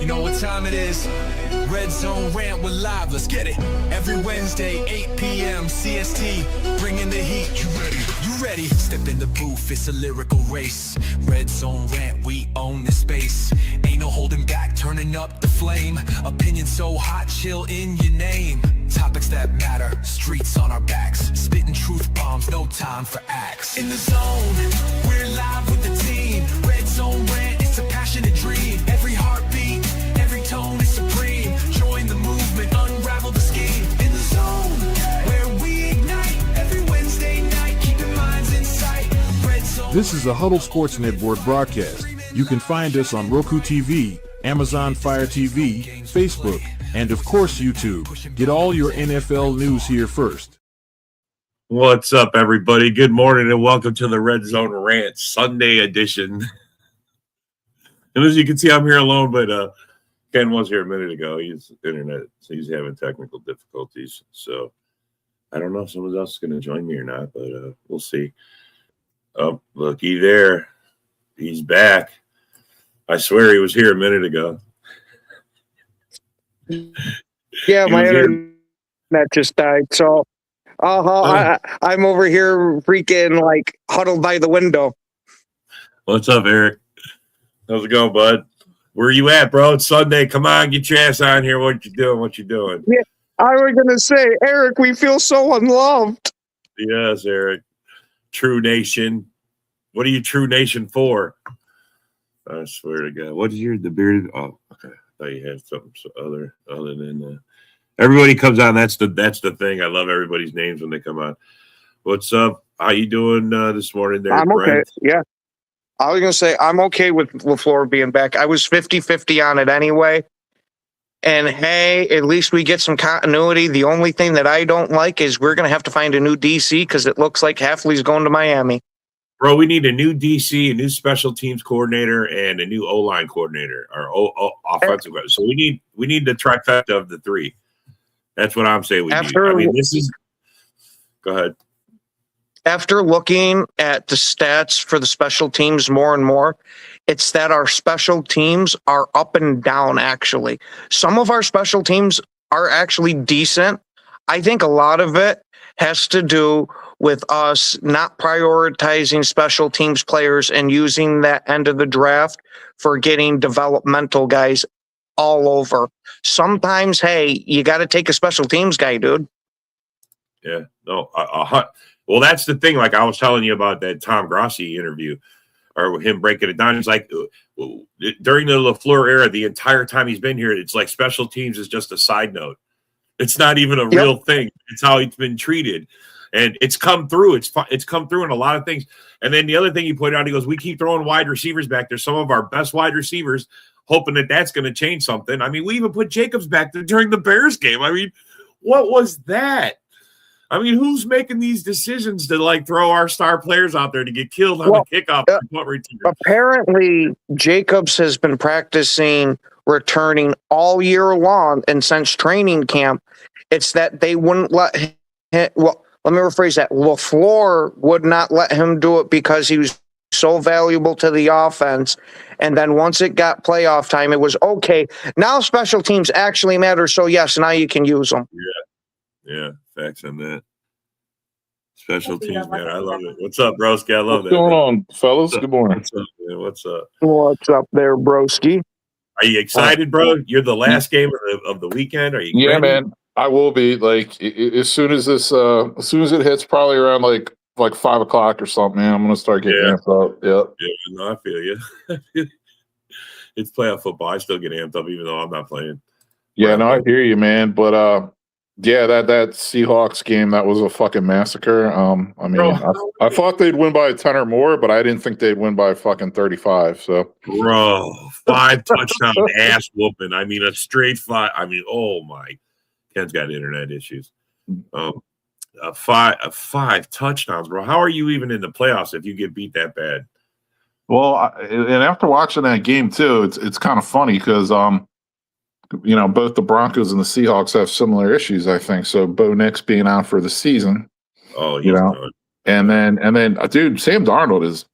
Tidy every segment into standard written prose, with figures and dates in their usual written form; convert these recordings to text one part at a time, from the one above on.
You know what time it is? Red Zone Rant, we're live, let's get it. Every Wednesday, 8 p.m. CST, bringing the heat. You ready? You ready? Step in the booth, it's a lyrical race. Red Zone Rant, we own the space. Ain't no holding back, turning up the flame. Opinion so hot, chill in your name. Topics that matter, streets on our backs. Spitting truth bombs, no time for acts. In the zone, we're live with the team. Red Zone Rant, it's a passionate dream. Every heartbeat, every tone is supreme. Join the movement, unravel the scheme. In the zone, where we ignite. Every Wednesday night, keeping minds in sight. Red Zone. This is a Huddle Sports Network broadcast. You can find us on Roku TV, Amazon Fire TV, Facebook, and of course YouTube. Get all your NFL news here first. What's up, everybody? Good morning and welcome to the Red Zone Rant Sunday edition. And as you can see, I'm here alone, but Ken was here a minute ago. He's he's having technical difficulties. So I don't know if someone else is going to join me or not, but we'll see. Oh, looky there. He's back. I swear he was here a minute ago. Yeah, my internet just died. So I'm over here freaking like huddled by the window. What's up, Eric? How's it going, bud? Where you at, bro? It's Sunday. Come on, get your ass on here. What you doing? What you doing? Yeah, I was gonna say, Eric, we feel so unloved. Yes, Eric. True Nation. What are you True Nation for? I swear to God. What is the bearded? Oh, okay. I thought you had something other than everybody comes on. That's the thing. I love everybody's names when they come on. What's up? How you doing this morning there, I'm Brent? okay. Yeah. I was going to say, I'm okay with LaFleur being back. I was 50-50 on it anyway. And, hey, at least we get some continuity. The only thing that I don't like is we're going to have to find a new DC because it looks like Hafley's going to Miami. Bro, we need a new DC, a new special teams coordinator, and a new O-line coordinator, or offensive coordinator. So we need the trifecta of the three. That's what I'm saying we need. I mean, this is – go ahead. After looking at the stats for the special teams more and more, it's that our special teams are up and down, actually. Some of our special teams are actually decent. I think a lot of it has to do with us not prioritizing special teams players and using that end of the draft for getting developmental guys all over. Sometimes, hey, you got to take a special teams guy, dude. Yeah, no, well, that's the thing. Like I was telling you about that Tom Grossi interview, or him breaking it down. It's like during the LaFleur era, the entire time he's been here, it's like special teams is just a side note. It's not even a real thing. It's how it's been treated, and it's come through. It's come through in a lot of things. And then the other thing he pointed out, he goes, "We keep throwing wide receivers back there. Some of our best wide receivers, hoping that that's going to change something. I mean, we even put Jacobs back there during the Bears game. I mean, what was that?" I mean, who's making these decisions to like throw our star players out there to get killed on the kickoff? Apparently, Jacobs has been practicing returning all year long, and since training camp, it's that they wouldn't let him. Well, let me rephrase that. LaFleur would not let him do it because he was so valuable to the offense. And then once it got playoff time, it was okay. Now special teams actually matter. So yes, now you can use them. Yeah, facts on that. Special teams, man. I love it. What's up, broski? I love that. What's going on, fellas? Good morning. What's up, man? What's up? What's up there, broski? Are you excited, bro? You're the last game of the weekend. Are you? Yeah, ready? man. I will be. Like as soon as it hits, probably around like 5 o'clock or something. Man, I'm gonna start getting amped up. Yep. Yeah, no, I feel you. It's playoff football. I still get amped up even though I'm not playing. Yeah, no, I hear you, man. But yeah, that Seahawks game, that was a fucking massacre. I mean, bro, I thought they'd win by 10 or more, but I didn't think they'd win by fucking 35. So, bro, 5 touchdown ass whooping. I mean, a straight 5. I mean, oh my, Ken's got internet issues. 5 touchdowns, bro. How are you even in the playoffs if you get beat that bad? Well, and after watching that game too, it's kind of funny because you know, both the Broncos and the Seahawks have similar issues, I think. So Bo Nix being out for the season. Oh, you know, done. and then dude, Sam Darnold is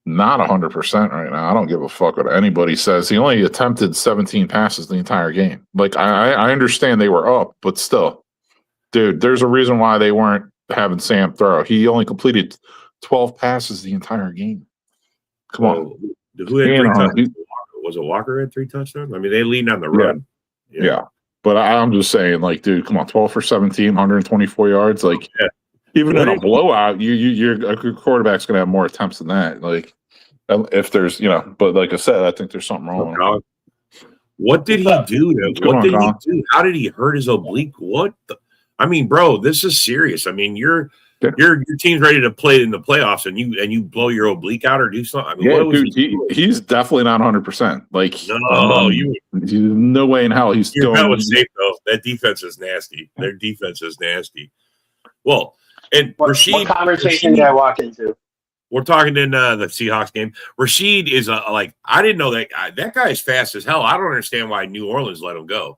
not 100% right now. I don't give a fuck what anybody says. He only attempted 17 passes the entire game. Like, I understand they were up, but still, dude, there's a reason why they weren't having Sam throw. He only completed 12 passes the entire game. Come on. Who had 3 touchdowns? Was it Walker had 3 touchdowns? I mean, they leaned on the run. Yeah. But I'm just saying, like, dude, come on, 12 for 17, 124 yards. Like, even in a blowout, your quarterback's going to have more attempts than that. Like, if there's, but like I said, I think there's something wrong. What did he do? What did he do? How did he hurt his oblique? What? I mean, bro, this is serious. I mean, your team's ready to play in the playoffs, and you blow your oblique out or do something. I mean, he's definitely not 100%. Like, no way in hell he's still. That was safe though. That defense is nasty. Their defense is nasty. Well, and what conversation did I walk into? We're talking in the Seahawks game. Rashid is I didn't know that guy is fast as hell. I don't understand why New Orleans let him go.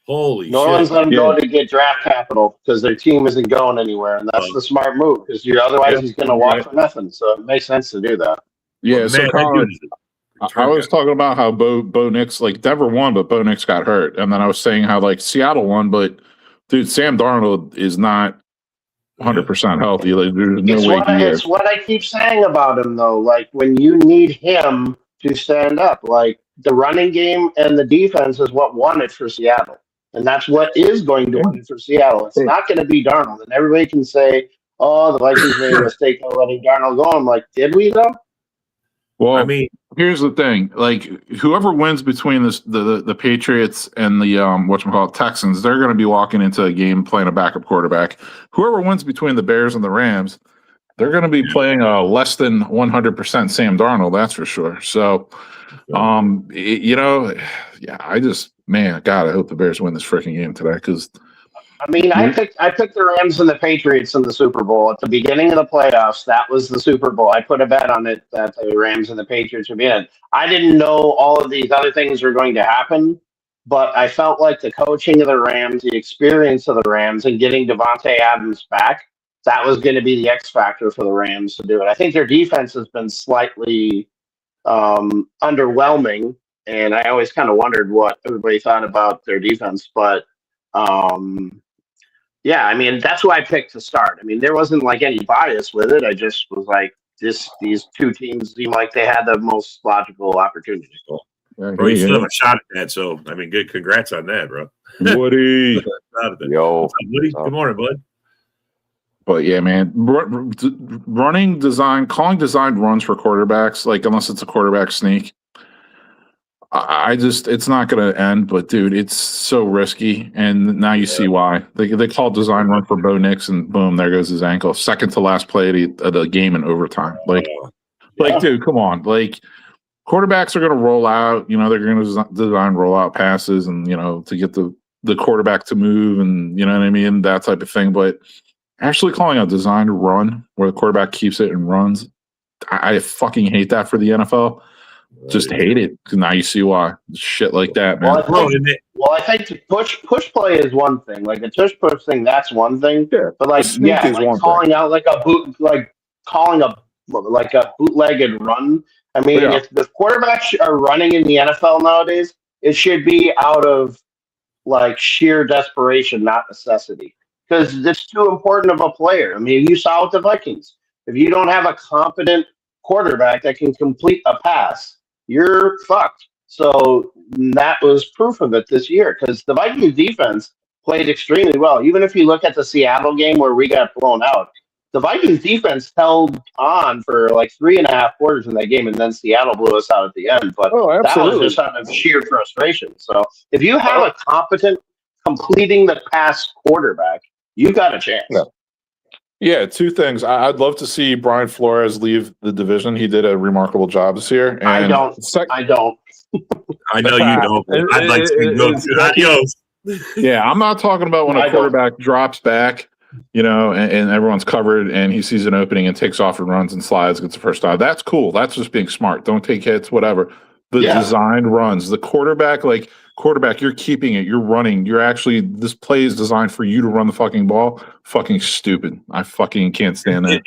Holy New Orleans let him go to get draft capital because their team isn't going anywhere, and that's the smart move because otherwise he's going to walk for nothing. So it makes sense to do that. Yeah, so Colin, I was talking about how Bo Nix, like Denver won, but Bo Nix got hurt, and then I was saying how like Seattle won, but dude, Sam Darnold is not 100% healthy. Like, there's no way it's what I keep saying about him, though. Like when you need him to stand up, like the running game and the defense is what won it for Seattle. And that's what is going to win for Seattle. It's not going to be Darnold. And everybody can say, oh, the Vikings made a mistake by letting Darnold go. I'm like, did we, though? Well, I mean, here's the thing. Like, whoever wins between the Patriots and the Texans, they're going to be walking into a game playing a backup quarterback. Whoever wins between the Bears and the Rams, they're going to be playing a less than 100% Sam Darnold, that's for sure. So, God, I hope the Bears win this freaking game today because I mean, I picked the Rams and the Patriots in the Super Bowl at the beginning of the playoffs. That was the Super Bowl. I put a bet on it that the Rams and the Patriots would be in. I didn't know all of these other things were going to happen, but I felt like the coaching of the Rams, the experience of the Rams, and getting Devontae Adams back, that was going to be the X factor for the Rams to do it. I think their defense has been slightly underwhelming, and I always kind of wondered what everybody thought about their defense, but yeah, I mean, that's who I picked to start. I mean, there wasn't like any bias with it. I just was like, these two teams seem like they had the most logical opportunity. Bro, you still have a shot at that. So, I mean, good. Congrats on that, bro. Woody. Yo. Woody, good morning, bud. But yeah, man, calling designed runs for quarterbacks, like unless it's a quarterback sneak, it's not going to end. But dude, it's so risky, and now you see why. They call design run for Bo Nix, and boom, there goes his ankle. Second to last play of the game in overtime. Like, dude, come on. Like, quarterbacks are going to roll out. They're going to design rollout passes, and to get the quarterback to move, and you know what I mean, that type of thing. But actually calling a designed run where the quarterback keeps it and runs, I fucking hate that for the NFL. Just hate it. Because now you see why. Shit like that, man. I think push play is one thing. Like a push thing, that's one thing. Yeah. But calling out like a bootlegged run. I mean, if the quarterbacks are running in the NFL nowadays, it should be out of like sheer desperation, not necessity. Because it's too important of a player. I mean, you saw with the Vikings. If you don't have a competent quarterback that can complete a pass, you're fucked. So that was proof of it this year because the Vikings defense played extremely well. Even if you look at the Seattle game where we got blown out, the Vikings defense held on for like 3.5 quarters in that game, and then Seattle blew us out at the end. But that was just out of sheer frustration. So if you have a competent completing the pass quarterback, you got a chance. Yeah, two things. I'd love to see Brian Flores leave the division. He did a remarkable job this year. And I don't. I know you don't. I'd like to go to adios. Yeah, I'm not talking about when a quarterback drops back, and everyone's covered and he sees an opening and takes off and runs and slides, gets the first down. That's cool. That's just being smart. Don't take hits, whatever. the design runs. The quarterback, you're keeping it, you're running, this play is designed for you to run the fucking ball. Fucking stupid. I fucking can't stand that.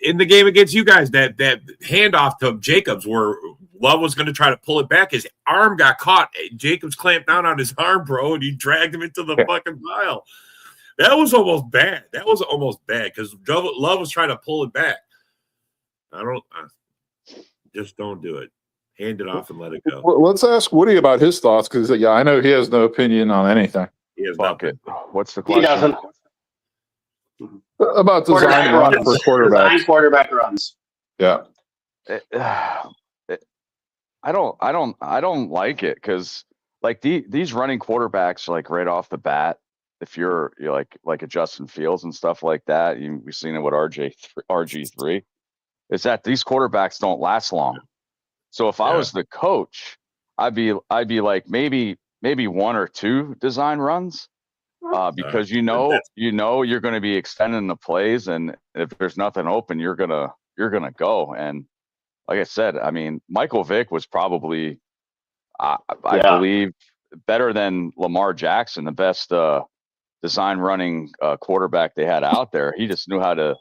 In the game against you guys, that handoff to Jacobs where Love was going to try to pull it back, his arm got caught. Jacobs clamped down on his arm, bro, and he dragged him into the fucking pile. That was almost bad. Because Love was trying to pull it back. Just don't do it. Hand it off and let it go. Well, let's ask Woody about his thoughts because I know he has no opinion on anything. He has Fuck nothing. it. What's the question? He doesn't. About design runs for quarterbacks. Design quarterback runs. Yeah. I don't like it because like these running quarterbacks, like right off the bat, if you're like a Justin Fields and stuff like that, we've seen it with RG3, is that these quarterbacks don't last long. So if I was the coach, I'd be like maybe 1 or 2 design runs, because you're going to be extending the plays, and if there's nothing open, you're gonna go. And like I said, I mean, Michael Vick was probably, I believe, better than Lamar Jackson, the best design running quarterback they had out there. He just knew how to.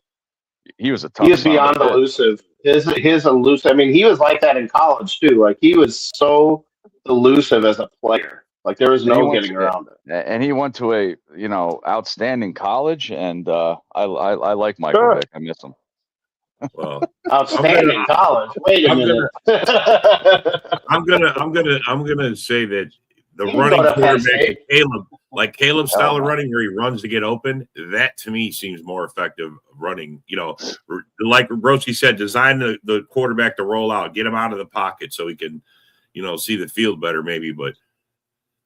He was a tough. He was beyond elusive. His elusive. I mean, he was like that in college too. Like he was so elusive as a player. Like there was no getting around it. And he went to a outstanding college, and I like Michael Vick. I miss him. Well, outstanding college. Wait a minute. I'm gonna say that the running quarterback, Caleb's style of running, where he runs to get open, that to me seems more effective running. Like Broski said, design the quarterback to roll out, get him out of the pocket so he can, see the field better, maybe. But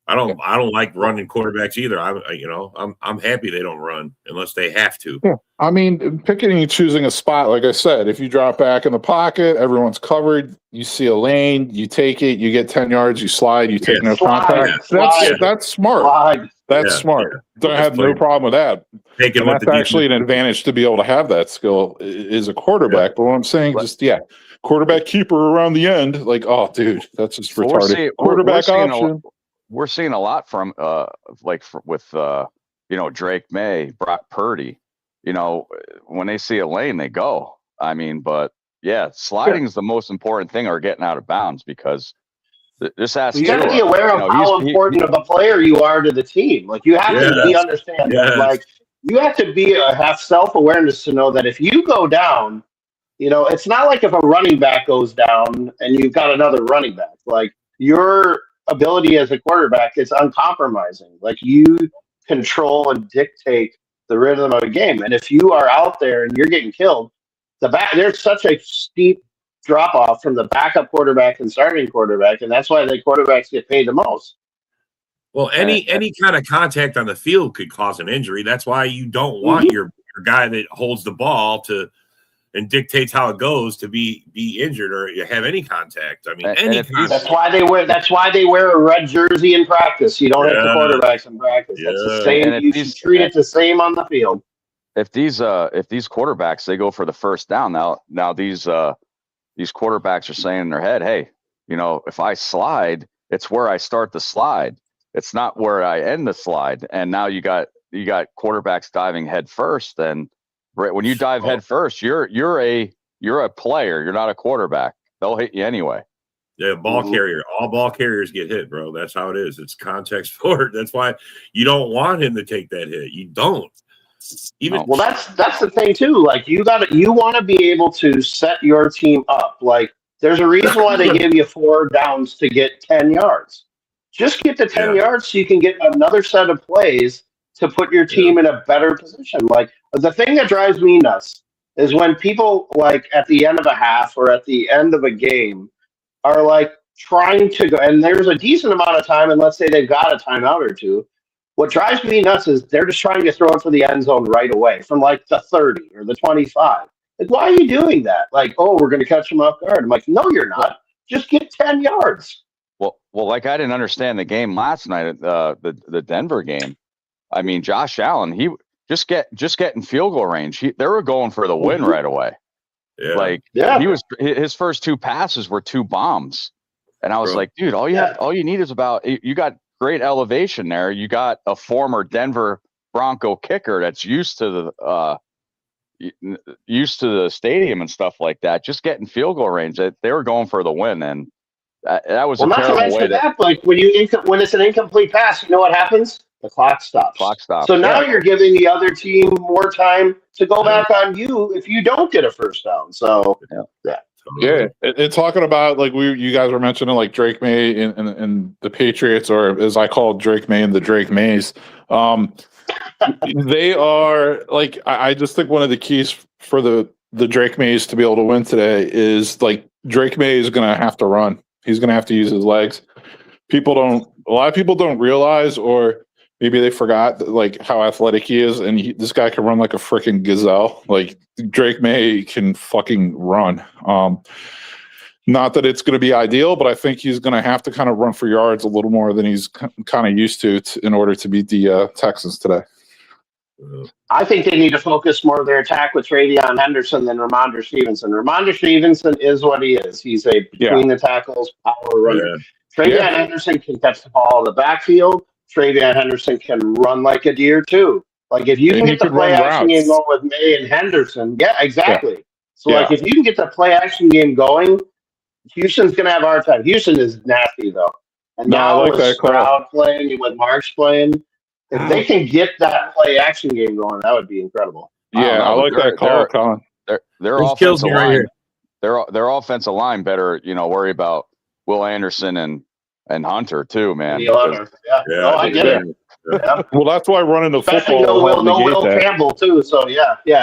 I don't like running quarterbacks either. I'm happy they don't run unless they have to. Yeah. I mean, picking and choosing a spot, like I said, if you drop back in the pocket, everyone's covered, you see a lane, you take it, you get 10 yards, you slide, you take no contact. That's smart. Slide. That's smart. Don't have no problem with that. And that's actually an advantage to be able to have that skill is a quarterback. But what I'm saying, quarterback keeper around the end, like, oh, dude, that's just retarded. Quarterback option. We're seeing a lot from with Drake May, Brock Purdy. When they see a lane, they go. I mean, but sliding is the most important thing, or getting out of bounds, because this has you got to be aware of how important of a player you are to the team. Like you have to understand that. Like you have to have self-awareness to know that if you go down, it's not like if a running back goes down and you've got another running back. Like your ability as a quarterback is uncompromising. Like you control and dictate the rhythm of a game. And if you are out there and you're getting killed, there's such a steep drop off from the backup quarterback and starting quarterback, and that's why the quarterbacks get paid the most. Well, any kind of contact on the field could cause an injury. That's why you don't want your guy that holds the ball and dictates how it goes to be injured or you have any contact. I mean, contact. That's why they wear a red jersey in practice. You don't have the quarterbacks in practice. That's the same. You treat it the same on the field. If these quarterbacks, they go for the first down, now these quarterbacks are saying in their head, hey, if I slide, it's where I start the slide. It's not where I end the slide. And now you got quarterbacks diving head first. And right when you dive head first, you're a player. You're not a quarterback. They'll hit you anyway. Yeah, ball carrier. All ball carriers get hit, bro. That's how it is. It's contact sport. That's why you don't want him to take that hit. You don't. Well, that's the thing too. Like you want to be able to set your team up. Like there's a reason why they give you 4 downs to get 10 yards. Just get the 10 yards so you can get another set of plays to put your team in a better position. Like the thing that drives me nuts is when people like at the end of a half or at the end of a game are like trying to go, and there's a decent amount of time, and let's say they've got a timeout or two. What drives me nuts is they're just trying to throw it for the end zone right away from like the 30 or the 25. Like, why are you doing that? Like, oh, we're going to catch them off guard. I'm like, no, you're not. Just get 10 yards. Well, like I didn't understand the game last night, the Denver game. I mean, Josh Allen, he just getting field goal range. They were going for the win right away. He was his first 2 passes were 2 bombs, And I was like, dude, all you need is you got great elevation there. You got a former Denver Bronco kicker that's used to the stadium and stuff like that. Just getting field goal range. They were going for the win, and that was a terrible way. Like when it's an incomplete pass, you know what happens? The clock stops. So now you're giving the other team more time to go back on you if you don't get a first down. So yeah. And talking about like you guys were mentioning like Drake May and the Patriots, or as I call Drake May and the Drake Mays. They are like I just think one of the keys for the Drake Mays to be able to win today is like Drake May is going to have to run. He's going to have to use his legs. A lot of people don't realize, or maybe they forgot like how athletic he is, and this guy can run like a freaking gazelle. Like Drake May can fucking run. Not that it's going to be ideal, but I think he's going to have to kind of run for yards a little more than he's kind of used to in order to beat the Texans today. I think they need to focus more of their attack with Travion Henderson than Ramondre Stevenson. Ramondre Stevenson is what he is. He's a between the tackles power runner. Yeah. Travion Henderson can catch the ball in the backfield. Travion Henderson can run like a deer too. Like if you can get the play action game going with May and Henderson, exactly. So like if you can get the play action game going, Houston's gonna have a hard time. Houston is nasty though, and now with Stroud playing and with Marks playing. If they can get that play action game going, that would be incredible. Yeah, I like that call, Colin. Their offensive line, their offensive line better, worry about Will Anderson and Hunter too, man. I get it. Yeah. Well, that's why running the football. No Will Campbell too. So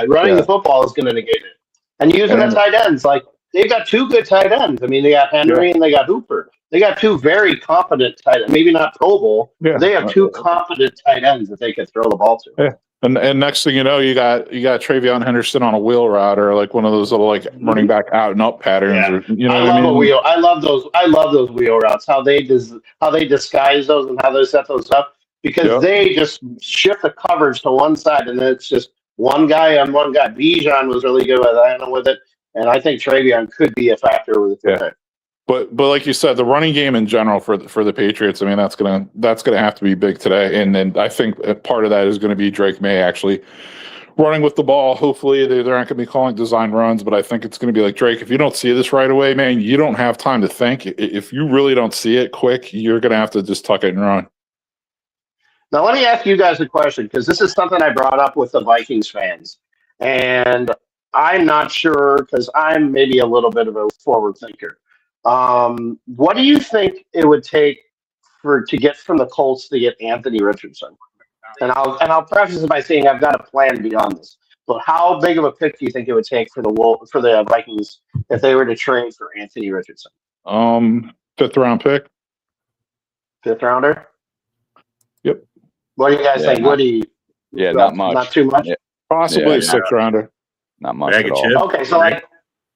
running the football is going to negate it. And using the tight ends, like they've got two good tight ends. I mean, they got Henry and they got Hooper. They got two very competent tight ends. Maybe not Pro Bowl. But they have two competent tight ends that they can throw the ball to. Yeah. And next thing you know, you got Travion Henderson on a wheel route or like one of those little like running back out and up patterns. Or, I love those wheel routes. How they disguise those and how they set those up because they just shift the coverage to one side and then it's just one guy on one guy. Bijan was really good with it, and I think Travion could be a factor with it. But like you said, the running game in general for the Patriots, I mean, that's gonna have to be big today. And then I think part of that is going to be Drake May actually running with the ball. Hopefully they're not going to be calling design runs, but I think it's going to be like, Drake, if you don't see this right away, man, you don't have time to think. If you really don't see it quick, you're going to have to just tuck it and run. Now let me ask you guys a question because this is something I brought up with the Vikings fans, and I'm not sure because I'm maybe a little bit of a forward thinker. What do you think it would take to get from the Colts to get Anthony Richardson? And I'll preface it by saying I've got a plan beyond this. But how big of a pick do you think it would take for the Vikings if they were to trade for Anthony Richardson? 5th round pick. 5th rounder. Yep. What do you guys think? Not much. Not too much. Possibly a 6th rounder. Not much at all. Okay, so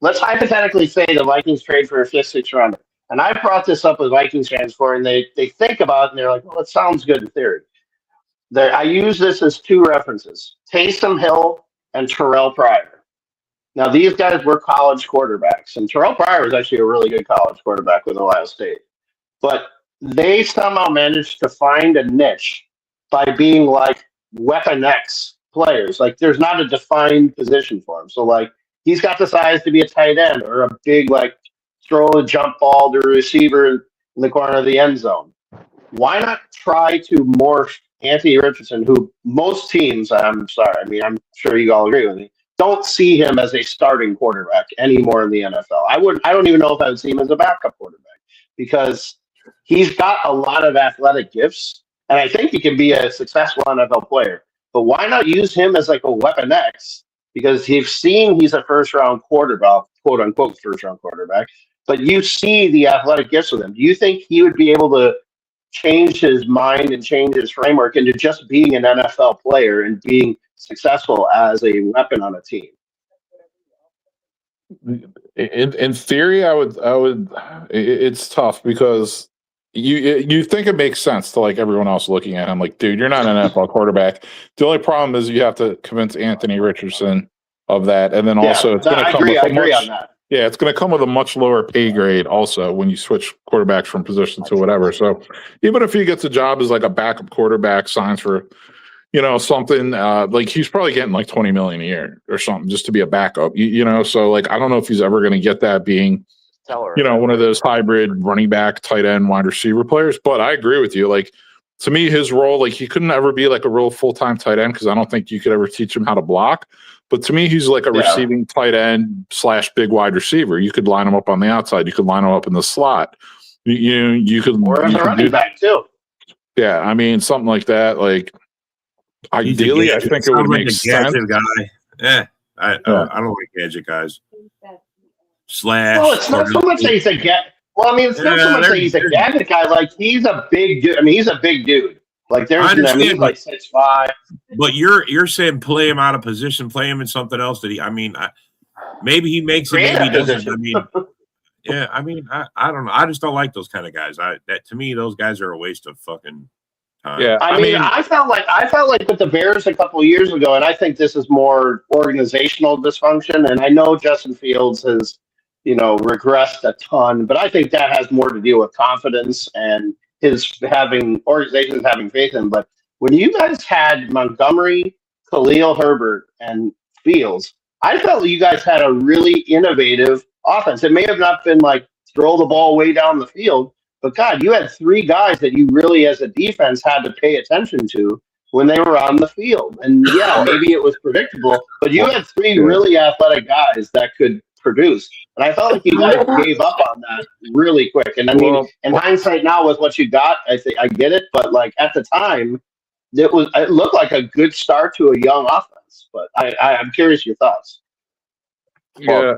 let's hypothetically say the Vikings trade for a 5th, 6th rounder. And I brought this up with Vikings fans before, and they think about it, and they're like, well, it sounds good in theory. I use this as two references, Taysom Hill and Terrell Pryor. Now, these guys were college quarterbacks, and Terrell Pryor was actually a really good college quarterback with Ohio State. But they somehow managed to find a niche by being like Weapon X players. Like, there's not a defined position for him. So, like, he's got the size to be a tight end or a big, like, throw a jump ball to a receiver in the corner of the end zone. Why not try to morph Anthony Richardson, who most teams, I'm sure you all agree with me, don't see him as a starting quarterback anymore in the NFL. I don't even know if I would see him as a backup quarterback because he's got a lot of athletic gifts, and I think he can be a successful NFL player. But why not use him as like a Weapon X? Because you've seen he's a first-round quarterback, quote-unquote first-round quarterback, but you see the athletic gifts with him. Do you think he would be able to change his mind and change his framework into just being an NFL player and being successful as a weapon on a team? In theory, I would. It's tough because you think it makes sense to like everyone else looking at him. Like, dude, you're not an NFL quarterback. The only problem is you have to convince Anthony Richardson of that, and then also it's going to come with I agree on that. Yeah, it's going to come with a much lower pay grade also when you switch quarterbacks from position to whatever. So even if he gets a job as like a backup quarterback, signs for, something like he's probably getting like 20 million a year or something just to be a backup, So like, I don't know if he's ever going to get that being, one of those hybrid running back, tight end, wide receiver players. But I agree with you. Like, to me, his role, like he couldn't ever be like a real full-time tight end because I don't think you could ever teach him how to block. But to me, he's like a receiving tight end / big wide receiver. You could line him up on the outside. You could line him up in the slot. You could or as a running back too. Yeah, I mean something like that. Like ideally, I think it would make sense. Guy. I don't like gadget guys. Slash. Well, it's not so much that he's a gadget. Well, I mean, it's not so much that he's a gadget guy. Like he's a big dude. I mean, he's a big dude. Like he's like 6'5". But you're saying play him out of position, play him in something else that maybe he makes it, maybe he doesn't. I mean, yeah, I mean, I don't know. I just don't like those kind of guys. To me, those guys are a waste of fucking time. Yeah, I mean, I felt like with the Bears a couple of years ago, and I think this is more organizational dysfunction. And I know Justin Fields has, regressed a ton, but I think that has more to do with confidence and his organizations having faith in him. But when you guys had Montgomery, Khalil Herbert, and Fields, I felt you guys had a really innovative offense. It may have not been like throw the ball way down the field, but God, you had three guys that you really, as a defense, had to pay attention to when they were on the field. And yeah, maybe it was predictable, but you had three really athletic guys that could produce. And I felt like you guys gave up on that really quick. And I mean, in hindsight now with what you got, I think I get it. But like at the time, it looked like a good start to a young offense. But I'm curious your thoughts. Yeah,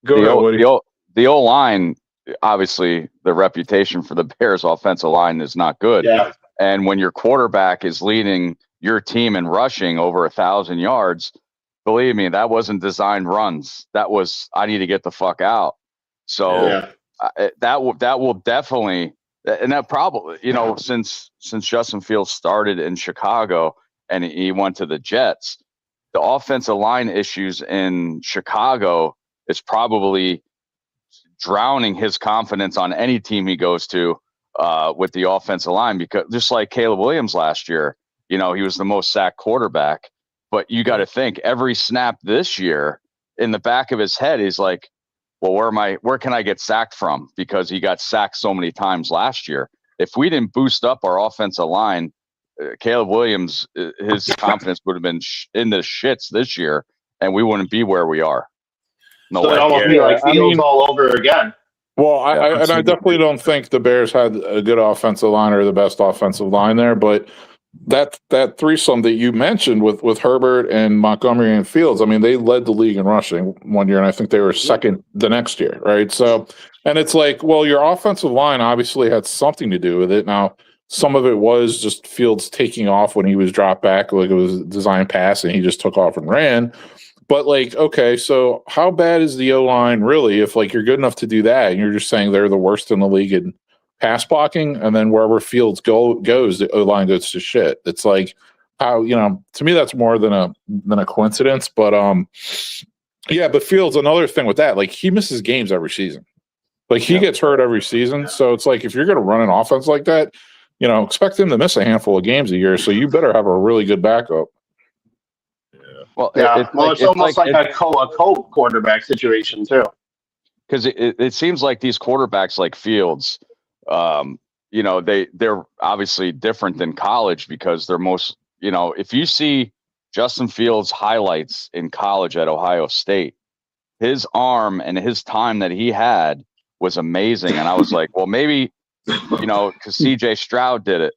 the O-line, obviously, the reputation for the Bears offensive line is not good. Yeah. And when your quarterback is leading your team in rushing over 1,000 yards, believe me, that wasn't designed runs. That was, I need to get the fuck out. So that will definitely, and that probably, since Justin Fields started in Chicago and he went to the Jets, the offensive line issues in Chicago is probably drowning his confidence on any team he goes to with the offensive line, because just like Caleb Williams last year, he was the most sacked quarterback. But you got to think every snap this year in the back of his head is like, well, where can I get sacked from? Because he got sacked so many times last year. If we didn't boost up our offensive line, Caleb Williams, his confidence would have been in the shits this year, and we wouldn't be where we are. No so way. It almost be like Fields all over again. Well, I definitely don't think the Bears had a good offensive line or the best offensive line there, but that threesome that you mentioned with Herbert and Montgomery and Fields, I mean, they led the league in rushing one year, and I think they were second the next year, right? So, and it's like, well, your offensive line obviously had something to do with it. Now, some of it was just Fields taking off when he was dropped back, like it was a design pass, and he just took off and ran. But like, okay, so how bad is the O-line really if like you're good enough to do that and you're just saying they're the worst in the league in pass blocking, and then wherever Fields goes, the O-line goes to shit. It's like how, to me that's more than a coincidence. But yeah, but Fields, another thing with that, like he misses games every season. Like he gets hurt every season. So it's like if you're gonna run an offense like that, expect him to miss a handful of games a year. So you better have a really good backup. Well, it's almost like a co-quarterback situation too. Because it seems like these quarterbacks like Fields, they're obviously different than college because they're most, if you see Justin Fields highlights in college at Ohio State, his arm and his time that he had was amazing. And I was like, well, maybe, because CJ Stroud did it,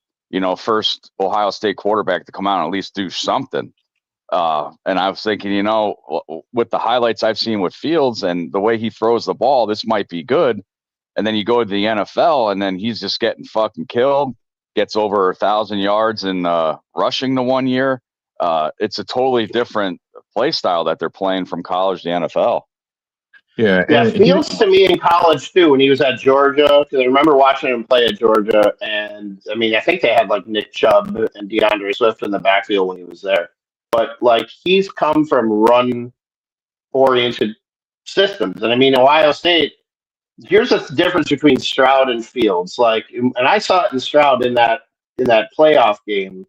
first Ohio State quarterback to come out and at least do something. And I was thinking, with the highlights I've seen with Fields and the way he throws the ball, this might be good. And then you go to the NFL and then he's just getting fucking killed, gets over 1,000 yards in rushing the 1 year. It's a totally different play style that they're playing from college to NFL. Yeah, Fields to me in college too, when he was at Georgia, because I remember watching him play at Georgia. And I mean, I think they had like Nick Chubb and DeAndre Swift in the backfield when he was there. But like he's come from run-oriented systems. And I mean, Ohio State. Here's the difference between Stroud and Fields. Like, and I saw it in Stroud in that playoff game.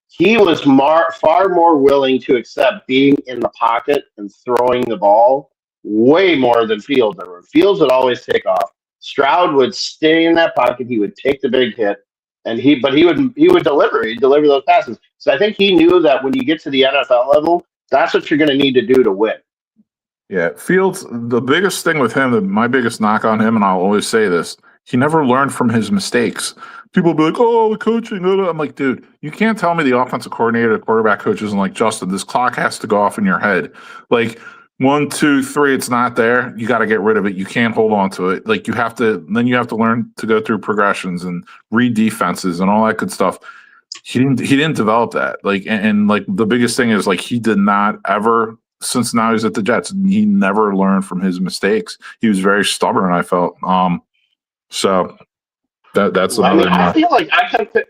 He was far more willing to accept being in the pocket and throwing the ball way more than Fields ever. Fields would always take off. Stroud would stay in that pocket. He would take the big hit, and he would deliver. He'd deliver those passes. So I think he knew that when you get to the NFL level, that's what you're going to need to do to win. Yeah, Fields, the biggest thing with him, my biggest knock on him, and I'll always say this, he never learned from his mistakes. People be like, oh, the coaching. I'm like, dude, you can't tell me the offensive coordinator, the quarterback coach isn't like, Justin, this clock has to go off in your head. Like, 1, 2, 3, it's not there. You got to get rid of it. You can't hold on to it. Like, you have to learn to go through progressions and read defenses and all that good stuff. He didn't develop that. Like, and like the biggest thing is like he did not ever. Since now he's at the Jets, he never learned from his mistakes. He was very stubborn, I felt. So that's another. I feel like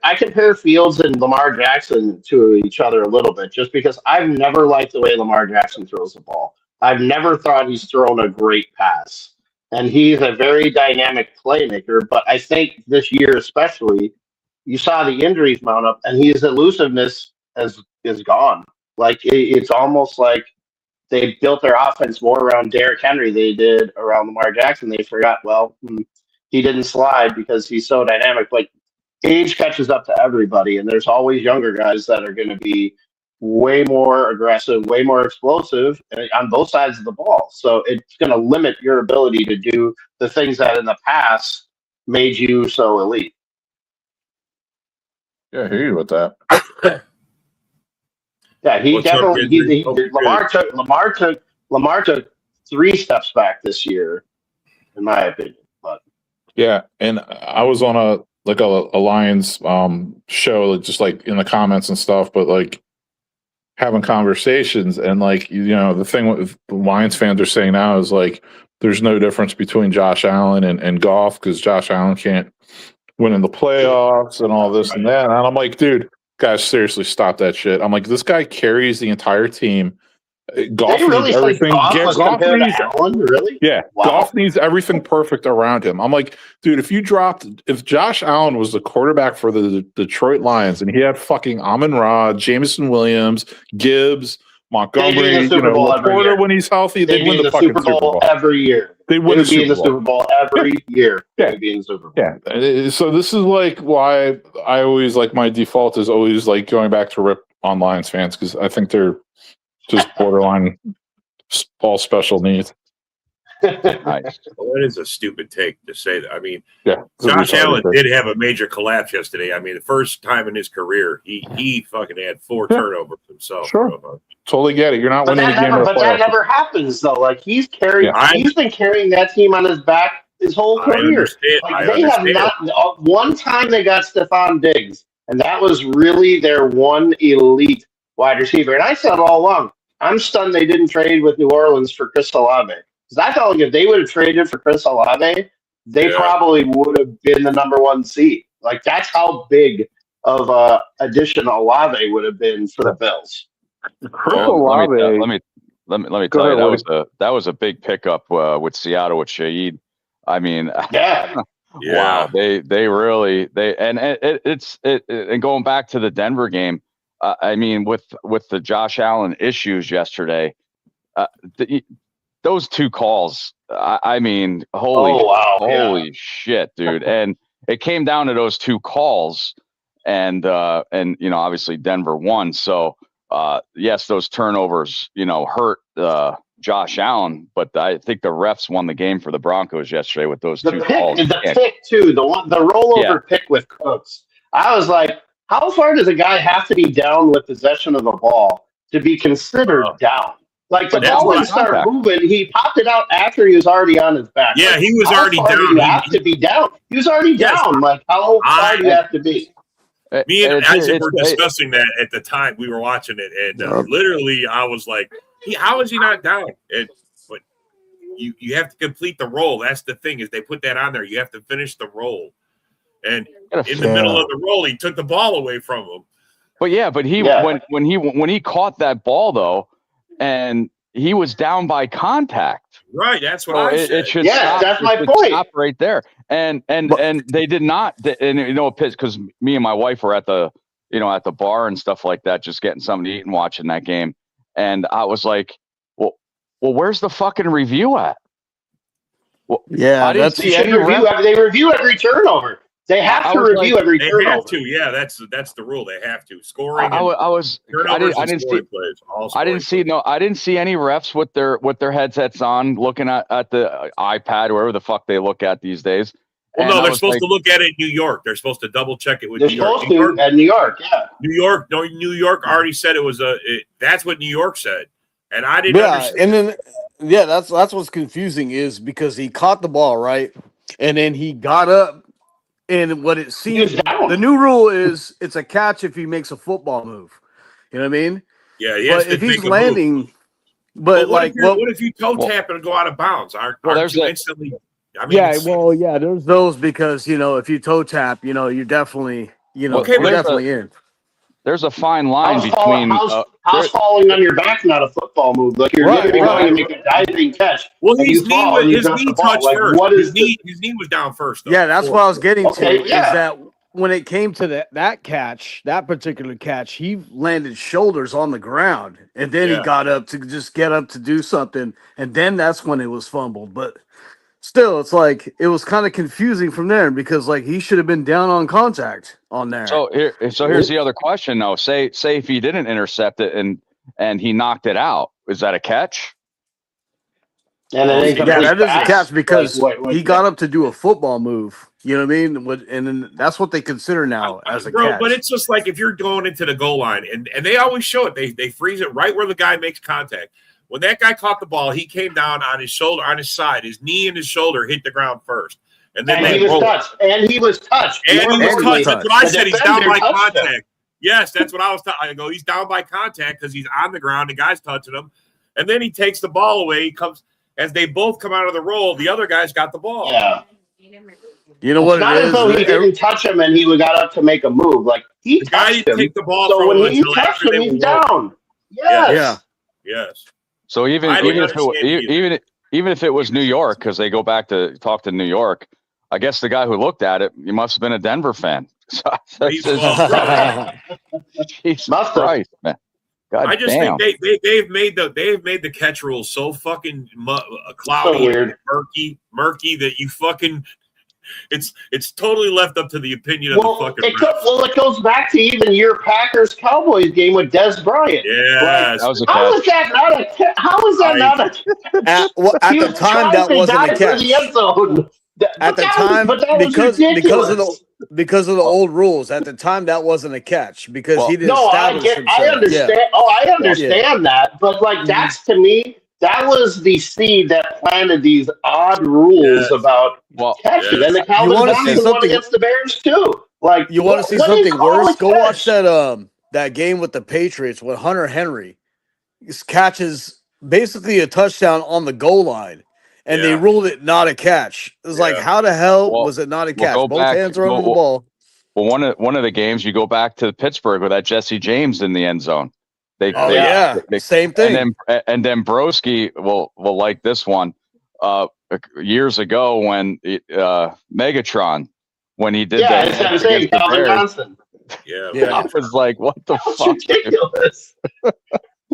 I compare Fields and Lamar Jackson to each other a little bit, just because I've never liked the way Lamar Jackson throws the ball. I've never thought he's thrown a great pass, and he's a very dynamic playmaker. But I think this year, especially, you saw the injuries mount up, and his elusiveness is gone. Like it's almost like they built their offense more around Derrick Henry than they did around Lamar Jackson. They forgot, he didn't slide because he's so dynamic. But age catches up to everybody, and there's always younger guys that are going to be way more aggressive, way more explosive on both sides of the ball. So it's going to limit your ability to do the things that in the past made you so elite. Yeah, I hear you with that. Yeah, Lamar took 3 steps back this year, in my opinion. But yeah, and I was on a Lions show, just like in the comments and stuff, but like having conversations, and like the thing with the Lions fans are saying now is like there's no difference between Josh Allen and Goff because Josh Allen can't win in the playoffs and all this and that. And I'm like, dude, guys, seriously, stop that shit. I'm like, this guy carries the entire team. Goff needs everything. Goff needs Allen, really? Yeah, wow. Goff needs everything perfect around him. I'm like, dude, if Josh Allen was the quarterback for the Detroit Lions and he had fucking Amon-Ra, Jameson Williams, Gibbs, Montgomery, Porter when he's healthy, they'd win the fucking Super Bowl every year. They win the Super Bowl every year. Yeah. They'd be in the Super Bowl. Yeah. So this is like why I always like my default is always like going back to rip on Lions fans because I think they're just borderline all special needs. Nice. Well, that is a stupid take to say that. I mean, yeah, Josh Allen did have a major collapse yesterday. I mean, the first time in his career, he fucking had 4 turnovers himself. Sure. Totally get it. You're not winning a game. But that never happens, though. Like, he's been carrying that team on his back his whole career. They have not. One time they got Stephon Diggs, and that was really their one elite wide receiver. And I said all along, I'm stunned they didn't trade with New Orleans for Chris Olave. Because I felt like if they would have traded for Chris Olave, they probably would have been the number 1 seed. Like, that's how big of a addition Olave would have been for the Bills. Let me tell you, that was a big pickup with Seattle with Shaheed. I mean, wow, they really and going back to the Denver game. I mean, with the Josh Allen issues yesterday, those 2 calls. I mean, holy shit, dude! And it came down to those 2 calls, and obviously Denver won. So yes, those turnovers hurt Josh Allen, but I think the refs won the game for the Broncos yesterday with those 2 calls. The pick too, the rollover pick with Cooks. I was like, how far does a guy have to be down with possession of the ball to be considered down? Like, the ball didn't start moving. He popped it out after he was already on his back. Yeah, like, he was already down. You have to be down. He was already down. Like, how far do you have to be? Me and Isaac were discussing that at the time. We were watching it, and literally, I was like, how is he not down? But you have to complete the roll. That's the thing, is they put that on there. You have to finish the roll. And in the middle of the roll, he took the ball away from him. But when he caught that ball though, and he was down by contact. Right, that's what So I said. it should Yeah, stop. that's it my should point. Stop right there. And they did not. And because me and my wife were at the bar and stuff like that, just getting something to eat and watching that game. And I was like, well, where's the fucking review at? Well, Yeah, I didn't They see should any review. They review every turnover. They have I to was review like, every They turnover. have to, yeah. That's the rule. They have to scoring. I and was. turnovers I and didn't see. scoring plays. All I didn't see scoring I didn't see any refs with their headsets on, looking at the iPad, wherever the fuck they look at these days. Well, And no, I they're was supposed like, to look at it in New York. They're supposed to double check it with They're New York. supposed to at New York, yeah. New York already said it was that's what New York said, and I didn't Yeah, understand. and then that's what's confusing is because he caught the ball right, and then he got up, and what it He was seems down. the new rule is it's a catch if he makes a football move. You know what I mean? Yeah, he has But to if he's make a move. landing, but What like if you toe tap and go out of bounds? Aren't there's you that- instantly? I mean, yeah, it's- well, yeah, there's those because if you toe tap, you're definitely Okay, you're but definitely in. there's a fine line How's between. falling on your back not a football move? Like you're Right, literally right. going to make a diving catch. well, and his you fall and knee, you his drop knee the ball. touched Like, first. what is His knee was down first. Though. Yeah, that's what I was getting Okay, to. yeah. Is that when it came to that catch, that particular catch, he landed shoulders on the ground, and then Yeah. he got up to just get up to do something, and then that's when it was fumbled. But still, it's like it was kind of confusing from there because like he should have been down on contact on there. So here's the other question though. Say if he didn't intercept it and he knocked it out, is that a catch? And then yeah, that is a catch because Like, what- he got up to do a football move. You know what I mean? And then that's what they consider now as a catch. But it's just like if you're going into the goal line, and they always show it. They freeze it right where the guy makes contact. When that guy caught the ball, he came down on his shoulder, on his side. His knee and his shoulder hit the ground first, and then he was touched. And he was touched. And he was touched. That's what I The said. He's down defender by touched him. contact. Yes, that's what I was. I go. He's down by contact because he's on the ground. The guy's touching him, and then he takes the ball away. He comes as they both come out of the roll. The other guy's got the ball. Yeah. You know It's what not it as though he is? didn't touch him and he got up to make a move. Like he The guy touched didn't him. take the ball So from when him he until touched after him, they he's were down. Yes. Yeah. Yes. So even I didn't if understand either. even if it was New York, because they go back to talk to New York, I guess the guy who looked at it, he must have been a Denver fan. He's well, Jesus Must have. Christ, man. God I just damn. think they've made the catch rule so fucking cloudy, So weird. and murky that you fucking it's totally left up to the opinion of the fucking refs. It goes back to even your Packers Cowboys game with Des Bryant. Yes. That was a How catch. is that not a? How is that not a? At He the was time, trying that to wasn't dive a for catch. the end zone. At the time, but that was because of the old rules, at the time that wasn't a catch because he didn't No, establish himself. I understand. Yeah. Oh, I understand that. But like that's to me, that was the seed that planted these odd rules about catching. And the Calvin wanna see Johnson one something- against the Bears too. Like You want to see what is something worse? college Go catch? watch that game with the Patriots with Hunter Henry. He catches basically a touchdown on the goal line, and they Yeah. ruled it not a catch. It was like, how the hell Well, was it not a we'll catch? go Both back- hands are under the we'll- ball. Well, one of the games you go back to Pittsburgh with that Jesse James in the end zone. Oh yeah, same thing. And then Broski will like this one. Years ago when Megatron when he did that. That's what I'm saying. against the Calvin Bears, Johnson. Yeah. I was like, what the That's fuck? ridiculous.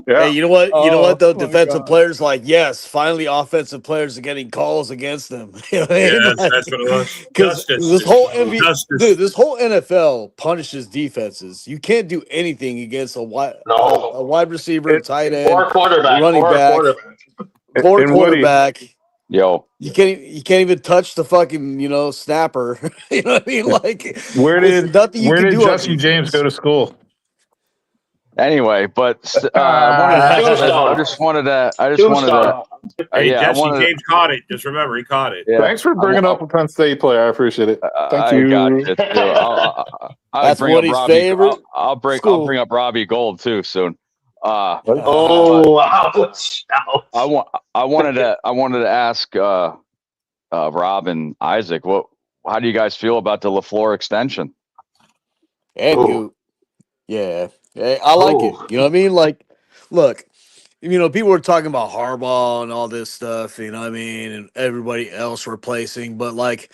Hey, you know what? You know Oh, what? Though my defensive God. players like, yes, finally, offensive players are getting calls against them. You know what I mean? Yes, Like, that's what it was. 'cause Justice. this whole NBA, Justice. dude, this whole NFL punishes defenses. You can't do anything against a wide receiver, tight end, Or quarterback. running or back, quarterback. or And Woody- quarterback. Yo, You can't even touch the fucking snapper. You know what I mean? Like Where there's did nothing you where can did do on Jesse James go to school? anyway, but I just wanted to. Hey, yeah, I Jesse wanted to- James caught it. Just remember, he caught it. Yeah. Thanks for bringing up a Penn State player. I appreciate it. Thank I you. got you. Too. I'll That's bring up Woody's Robbie. favorite I'll school. bring up Robbie Gold too soon. Oh, ouch. I wanted to ask Rob and Isaac, how do you guys feel about the LaFleur extension? And Ooh. you, yeah, I like it. You know what I mean? Like, look, people were talking about Harbaugh and all this stuff, you know what I mean, and everybody else replacing. But like,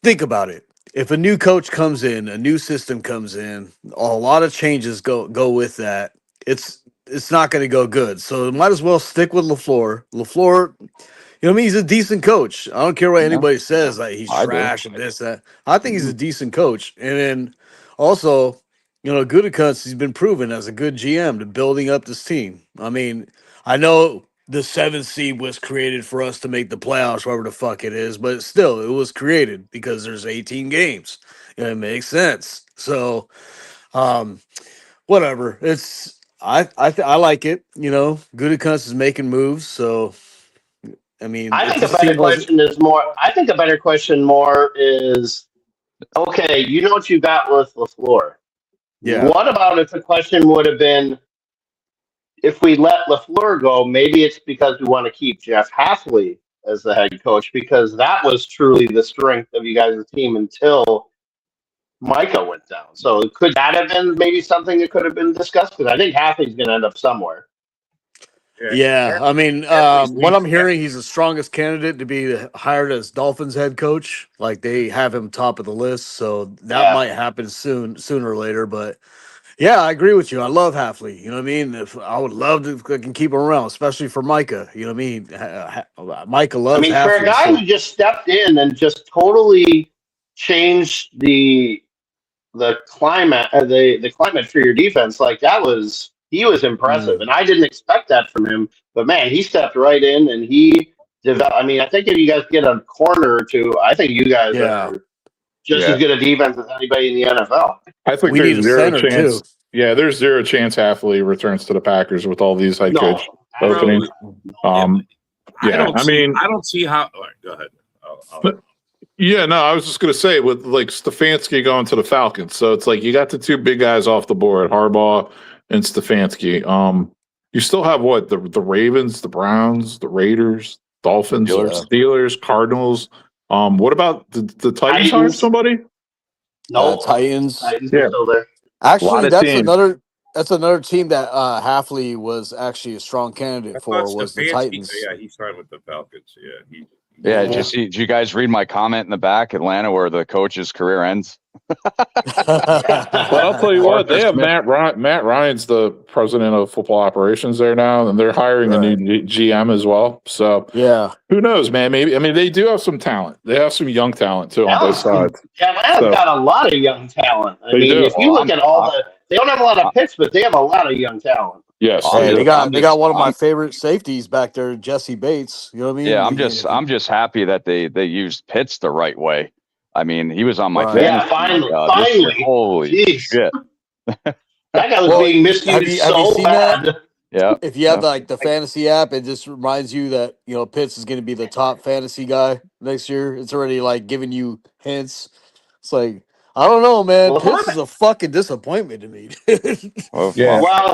think about it. If a new coach comes in, a new system comes in, a lot of changes go with that. It's not going to go good. So might as well stick with LaFleur. LaFleur, you know what I mean? He's a decent coach. I don't care what anybody says, like he's I do. trash and this, that. I think he's a decent coach. And then also, Gutekunst, he's been proven as a good GM to building up this team. I mean, I know the 7th seed was created for us to make the playoffs, whatever the fuck it is, but still, it was created because there's 18 games. It makes sense. So, whatever. I like it. Gutekunst is making moves, so I mean, I it think a just better seems like question is more. I think a better question more is, okay, you know what you got with LaFleur. Yeah. What about if the question would have been, if we let LaFleur go, maybe it's because we want to keep Jeff Hafley as the head coach, because that was truly the strength of you guys' team until Micah went down. So could that have been maybe something that could have been discussed? Because I think Hafley's going to end up somewhere. Yeah, I mean, Hafley's what I'm leaving. hearing, he's the strongest candidate to be hired as Dolphins head coach. Like they have him top of the list, so that might happen sooner or later. But yeah, I agree with you. I love Hafley. You know what I mean? If I would love to if I can keep him around, especially for Micah. You know what I mean? Micah I loves mean, for a Hafley. guy So who just stepped in and just totally changed the climate, the climate for your defense, like he was impressive, and I didn't expect that from him. But man, he stepped right in and he developed. I mean, I think if you guys get a corner or two, I think you guys yeah, are just as good a defense as anybody in the NFL. I think we there's need a zero center chance. too. Yeah, there's zero chance Hafley returns to the Packers with all these head coach openings. I don't see how. All right, go ahead. Yeah, no, I was just gonna say with like Stefanski going to the Falcons, so it's like you got the two big guys off the board, Harbaugh and Stefanski. You still have what the Ravens, the Browns, the Raiders, Dolphins, Steelers, Cardinals. What about the Titans? Hired somebody? No, Titans. Titans are still there. Actually, that's another team that Hafley was actually a strong candidate for was the Titans. Yeah, he signed with the Falcons. Did you guys read my comment in the back, Atlanta, where the coach's career ends? Well, I'll tell you what, they have Matt Ryan's the president of football operations there now, and they're hiring a new GM as well. So yeah, who knows, man? Maybe they do have some talent. They have some young talent too on both sides. Atlanta's got a lot of young talent. I mean, if you look at they don't have a lot of picks, but they have a lot of young talent. Yes, they got one of my favorite safeties back there, Jesse Bates. You know what I mean? Yeah, I'm just happy that they used Pitts the right way. I mean, he was on my fantasy. Yeah, finally. Holy shit. That guy was being misused so bad. That? Yeah. If you have like the fantasy app, it just reminds you that Pitts is going to be the top fantasy guy next year. It's already like giving you hints. It's like I don't know, man. Pitts is a fucking disappointment to me. Well,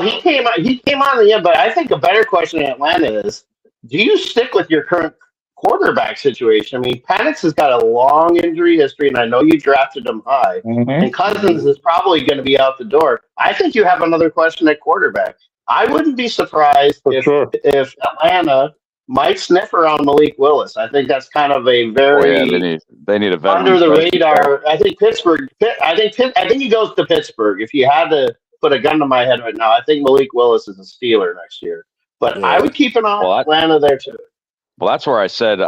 he came on in the end, but I think a better question in Atlanta is: do you stick with your current quarterback situation? I mean, Penix has got a long injury history, and I know you drafted him high, and Cousins is probably going to be out the door. I think you have another question at quarterback. I wouldn't be surprised if Atlanta might sniff around Malik Willis. I think that's kind of a very they need a veteran under the radar. I think Pittsburgh. I think he goes to Pittsburgh. If you had to put a gun to my head right now, I think Malik Willis is a Steeler next year. But I would keep an eye on Atlanta there too. Well, that's where I said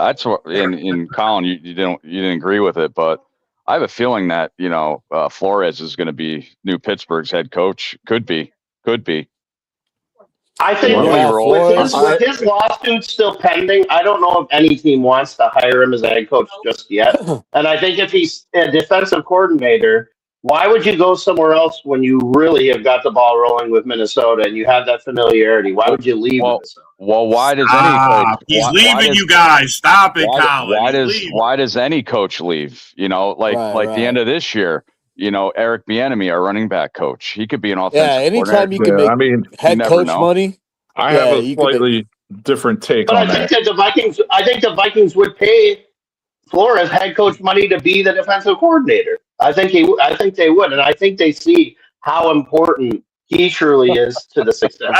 in Colin, you didn't agree with it, but I have a feeling that Flores is going to be new Pittsburgh's head coach. Could be. I think with his lawsuit still pending, I don't know if any team wants to hire him as a head coach just yet. And I think if he's a defensive coordinator, why would you go somewhere else when you really have got the ball rolling with Minnesota and you have that familiarity? Why would you leave Minnesota? Well, why does any coach? He's leaving, you guys. Stop it, Colin. Why does any coach leave? Like the end of this year. Eric Bieniemy, our running back coach, he could be an offensive. Yeah, anytime you can make head coach money. I have a slightly different take on that. I think the Vikings would pay Flores head coach money to be the defensive coordinator. I think they would, and I think they see how important He truly is to the success.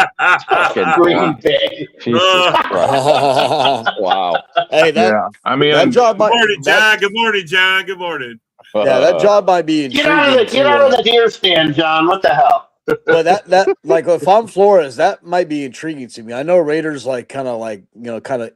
Green Bay. Jesus Christ. Wow. Hey, that I mean, that job Good might morning, John. Good morning, John. Good morning. yeah, that job might be Get out of intriguing the deer stand, John. What the hell? but that like if I'm Flores, that might be intriguing to me. I know Raiders kind of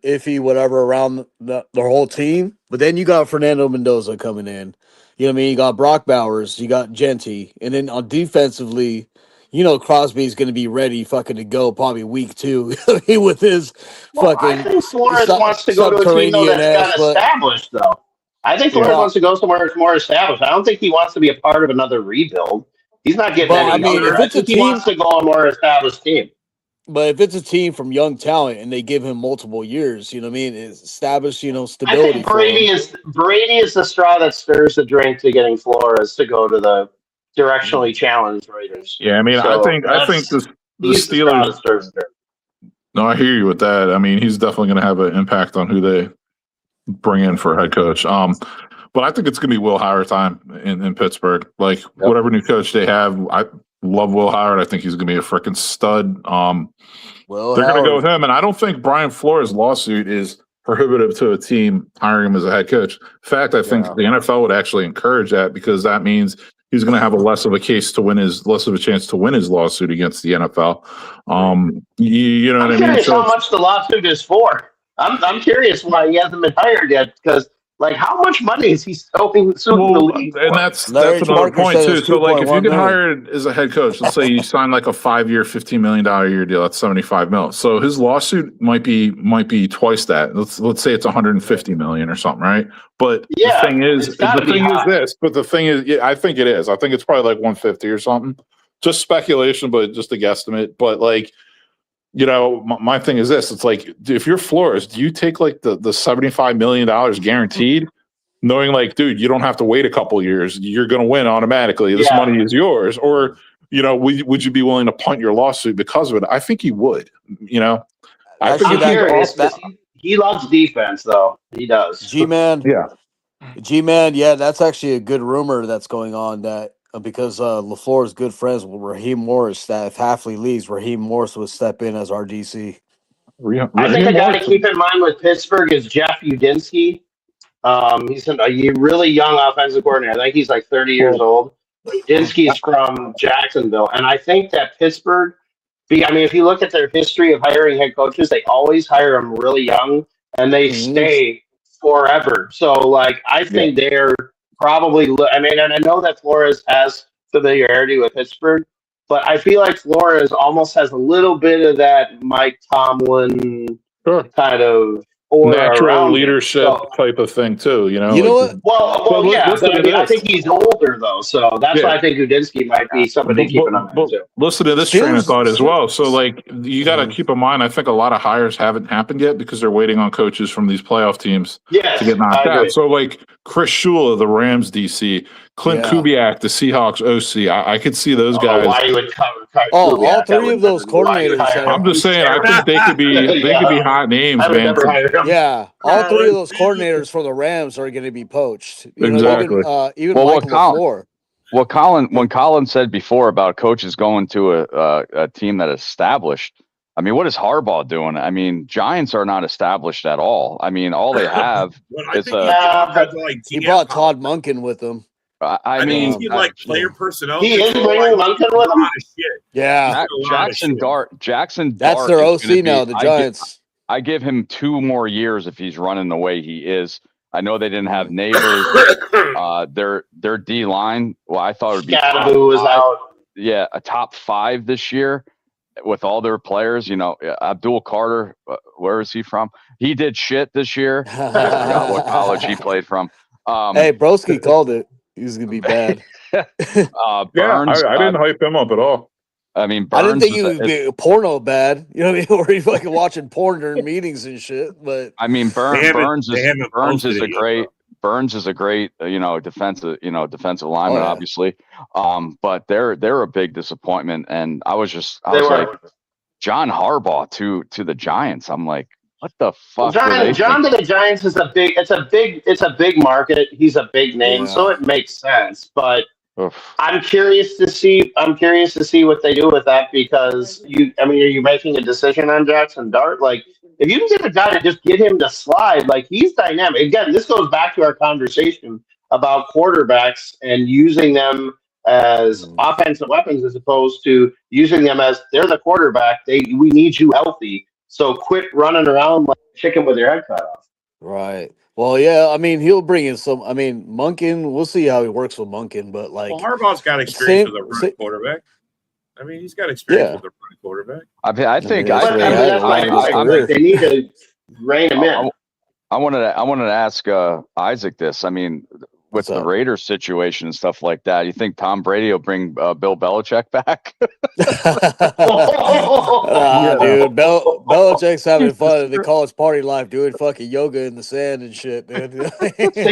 iffy whatever around their whole team, but then you got Fernando Mendoza coming in. You know what I mean? You got Brock Bowers, you got Genty, and then on defensively, Crosby's going to be ready fucking to go probably week 2 with his I think Flores wants to go to a team though that's got established though. I think Flores wants to go somewhere that's more established. I don't think he wants to be a part of another rebuild. He's not getting any younger. If it's a team, he wants to go on a more established team. But if it's a team from young talent and they give him multiple years, you know what I mean, it's established, stability. I think Brady is the straw that stirs the drink to getting Flores to go to the directionally challenged Raiders. Yeah, I mean, So I think the Steelers. No, I hear you with that. I mean, he's definitely going to have an impact on who they bring in for head coach. But I think it's going to be Will Howard time in Pittsburgh. Like whatever new coach they have, I love Will Howard. I think he's going to be a freaking stud. They're going to go with him, and I don't think Brian Flores' lawsuit is prohibitive to a team hiring him as a head coach. In fact, I think the NFL would actually encourage that because that means he's going to have less of a chance to win his lawsuit against the NFL. You know what I mean? I'm curious how much the lawsuit is for. I'm curious why he hasn't been hired yet because. Like, how much money is he suing the league for? And that's another point, too. So, like, if you get hired as a head coach, let's say you sign, like, a 5-year, $15 million a year deal, that's $75 million. So his lawsuit might be twice that. Let's say it's $150 million or something, right? But the thing is I think it is. I think it's probably, like, 150 or something. Just speculation, but just a guesstimate. But, like, my thing is this. It's like, if you're Flores, do you take like the $75 million guaranteed, knowing like, dude, you don't have to wait a couple years. You're going to win automatically. This money is yours. Or, would you be willing to punt your lawsuit because of it? I think he would, I'm curious. He loves defense, though. He does. G-Man. Yeah, that's actually a good rumor that's going on that because LaFleur is good friends with Raheem Morris, that if Hafley leaves, Raheem Morris would step in as RDC. I think a guy to keep in mind with Pittsburgh is Jeff Udinsky. He's a really young offensive coordinator. I think he's like 30 years old. Udinsky's from Jacksonville. And I think that Pittsburgh, if you look at their history of hiring head coaches, they always hire them really young and they stay forever. So, like, I think they're probably, and I know that Flores has familiarity with Pittsburgh, but I feel like Flores almost has a little bit of that Mike Tomlin kind of natural leadership type of thing too. You know what? Well, yeah. But I think he's older though, so that's why I think Udinsky might be somebody to keep an eye on too. Listen to this train of thought as well. So, like, you got to keep in mind. I think a lot of hires haven't happened yet because they're waiting on coaches from these playoff teams to get knocked out. So, like Chris Shula, the Rams DC, Clint Kubiak, the Seahawks OC. I could see those guys. Why you would cover all three of those coordinators. I'm just saying. I think they could be hot names, man. Yeah, all three of those coordinators for the Rams are going to be poached. Exactly. Even Michael LaFleur. When Colin said before about coaches going to a team that is established, what is Harbaugh doing? Giants are not established at all. All they have is he brought Todd Monken with him. He player personnel. He is bringing Monken with him. Yeah, Jackson Dart. That's their OC now. The Giants. I give him 2 more years if he's running the way he is. I know they didn't have Neighbors. Their D line. Well, I thought it would be out. Yeah, a top 5 this year with all their players. Abdul Carter. Where is he from? He did shit this year. I forgot what college he played from. Hey, Broski called it. He was gonna be bad. Burns, I didn't hype him up at all. Burns I didn't think he would be porno bad. You know what I mean? Where he's fucking watching porn during meetings and shit. But Burns is a great defensive lineman, obviously. But they're a big disappointment. And I was like John Harbaugh to the Giants. I'm like, what the fuck? John to the Giants is a big market. He's a big name, so it makes sense. But Oof. I'm curious to see. What they do with that because are you making a decision on Jackson Dart? Like, if you can get a guy to just get him to slide, like he's dynamic. Again, this goes back to our conversation about quarterbacks and using them as offensive weapons as opposed to using them as they're the quarterback. We need you healthy, so quit running around like a chicken with your head cut off. Right. Well, yeah. I mean, he'll bring in some. I mean, Munkin. We'll see how he works with Munkin, but Well, like, Harbaugh's got experience with a running quarterback. I mean, he's got experience yeah. with a running quarterback. I think that's what he had that's a my lot of his point. career. Like, they need to rein him in. I wanted to ask Isaac this. I mean, with What's the up? Raiders situation and stuff like that, you think Tom Brady will bring Bill Belichick back? Dude, Belichick's having fun in the college party life, doing fucking yoga in the sand and shit, dude. So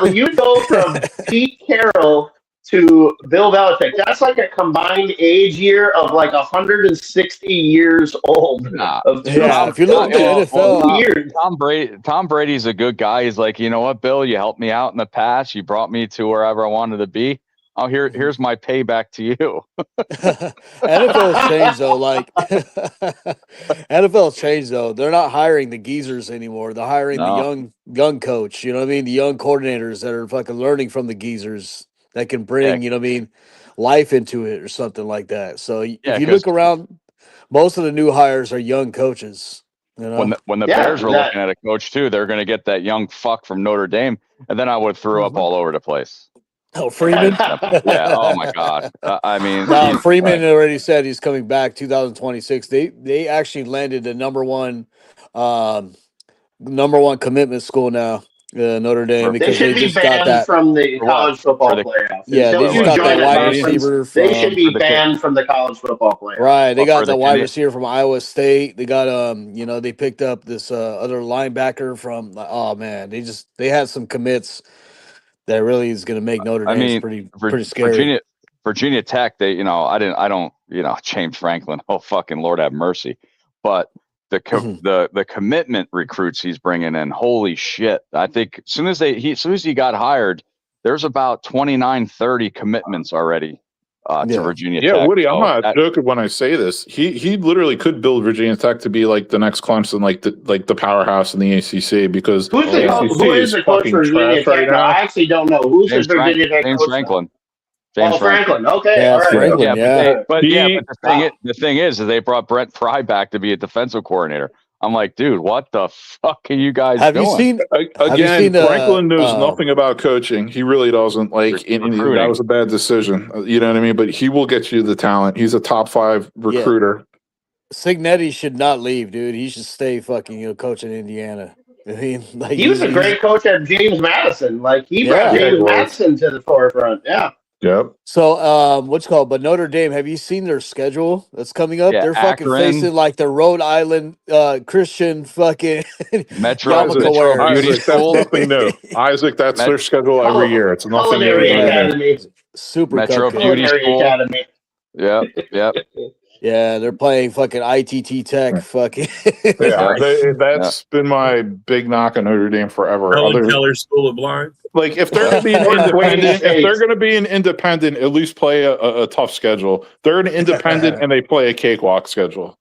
you go from Pete Carroll to Bill Belichick. That's like a combined age year of like 160 years old. Nah. Yeah, if you look at the NFL, Tom Brady's a good guy. He's like, you know what, Bill, you helped me out in the past. You brought me to wherever I wanted to be. Oh, here's my payback to you. NFL's changed though. Like NFL's changed though. They're not hiring the geezers anymore. They're hiring the young coach. You know what I mean? The young coordinators that are fucking learning from the geezers that can bring, you know what I mean, life into it or something like that. So if you look around, most of the new hires are young coaches. You know? When the Bears were looking at a coach too, they're going to get that young fuck from Notre Dame, and then I would throw up all over the place. Oh, Freeman? Yeah. Oh my God. I mean, Freeman already said he's coming back 2026. They actually landed the number one commitment school now, Notre Dame, because they just got that from the college football playoff. Yeah, they just got that wide receiver. They should be banned from the college football playoff. Right, they got the wide receiver from Iowa State. They got they picked up this other linebacker from. Oh man, they had some commits that really is going to make Notre Dame pretty scary. Virginia Tech, James Franklin, oh fucking Lord have mercy. But the commitment recruits he's bringing in, holy shit. I think as soon as he got hired, there's about 29, 30 commitments already to Virginia Tech. Yeah, Woody, I'm not joking when I say this. He literally could build Virginia Tech to be like the next Clemson, like the powerhouse in the ACC because who is the coach for Virginia Tech right now? I actually don't know. Who's the Virginia Tech coach? Franklin. Franklin. Okay, yeah, all right. Franklin, But the thing is they brought Brent Pry back to be a defensive coordinator. I'm like, dude, what the fuck are you guys doing? Franklin knows nothing about coaching. He really doesn't. Like, that was a bad decision. You know what I mean? But he will get you the talent. He's a top 5 recruiter. Yeah. Signetti should not leave, dude. He should stay fucking coaching Indiana. I mean, like, he was a great coach at James Madison. Like, he brought James Madison to the forefront. Yeah. Yep. So, what's called? But Notre Dame, have you seen their schedule that's coming up? They're fucking facing like the Rhode Island Christian fucking Metro Isaac, that's nothing new. Isaac, that's their schedule every year. It's nothing new. Super Metro Beauty School. Academy. Yep. Yeah, they're playing fucking ITT Tech. Fucking that's been my big knock on Notre Dame forever. Helen Keller School of Blind. Like, if they're going to be an independent, at least play a tough schedule. They're an independent and they play a cakewalk schedule.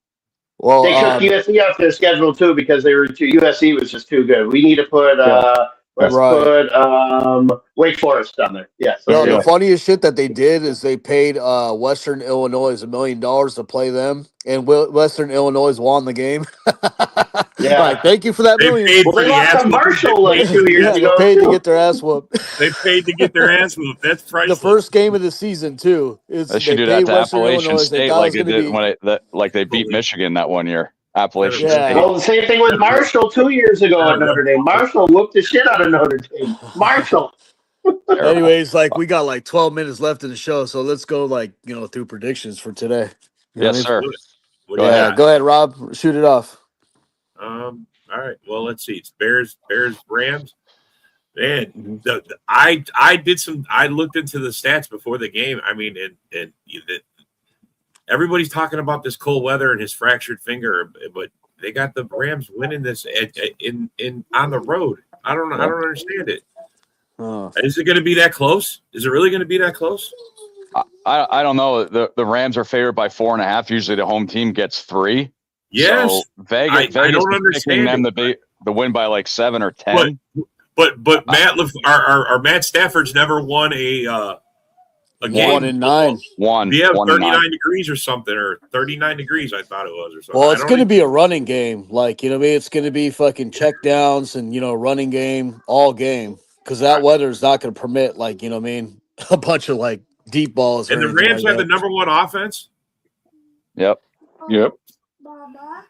Well, they took USC off their schedule too because USC was just too good. We need to put put Wake Forest down there. Yes. The funniest shit that they did is they paid Western Illinois $1 million to play them, and Western Illinois won the game. Yeah. Like, thank you for that $1 million. They lost to Marshall like 2 years ago. They paid to get their ass whooped. They paid to get their ass whooped. That's priceless. The first game of the season too. They should do that to Appalachian State like they did when they beat Michigan that one year. Appalachian State. Well, the same thing with Marshall 2 years ago at Notre Dame. Marshall whooped the shit out of Notre Dame. Marshall. Anyways, like, we got like 12 minutes left in the show, so let's go through predictions for today. Yes, sir. Go ahead, Rob. Shoot it off. All right. Well, let's see. It's Bears, Rams. Man, I looked into the stats before the game. I mean, and everybody's talking about this cold weather and his fractured finger, but they got the Rams winning this in on the road. I don't understand it. Is it going to be that close? Is it really going to be that close? I don't know. The Rams are favored by 4.5. Usually the home team gets 3. Yes. So Vegas I don't is picking understand them to win by like 7 or 10. But our Matt Stafford's never won a game. 1 and 9. Yeah, 39 degrees or something, or 39 degrees, I thought it was, or something. Well, it's going to be a running game. Like, you know what I mean? It's going to be fucking check downs and, running game all game. Because that weather is not going to permit, like, you know what I mean? A bunch of, like, deep balls. And the Rams have the number 1 offense? Yep.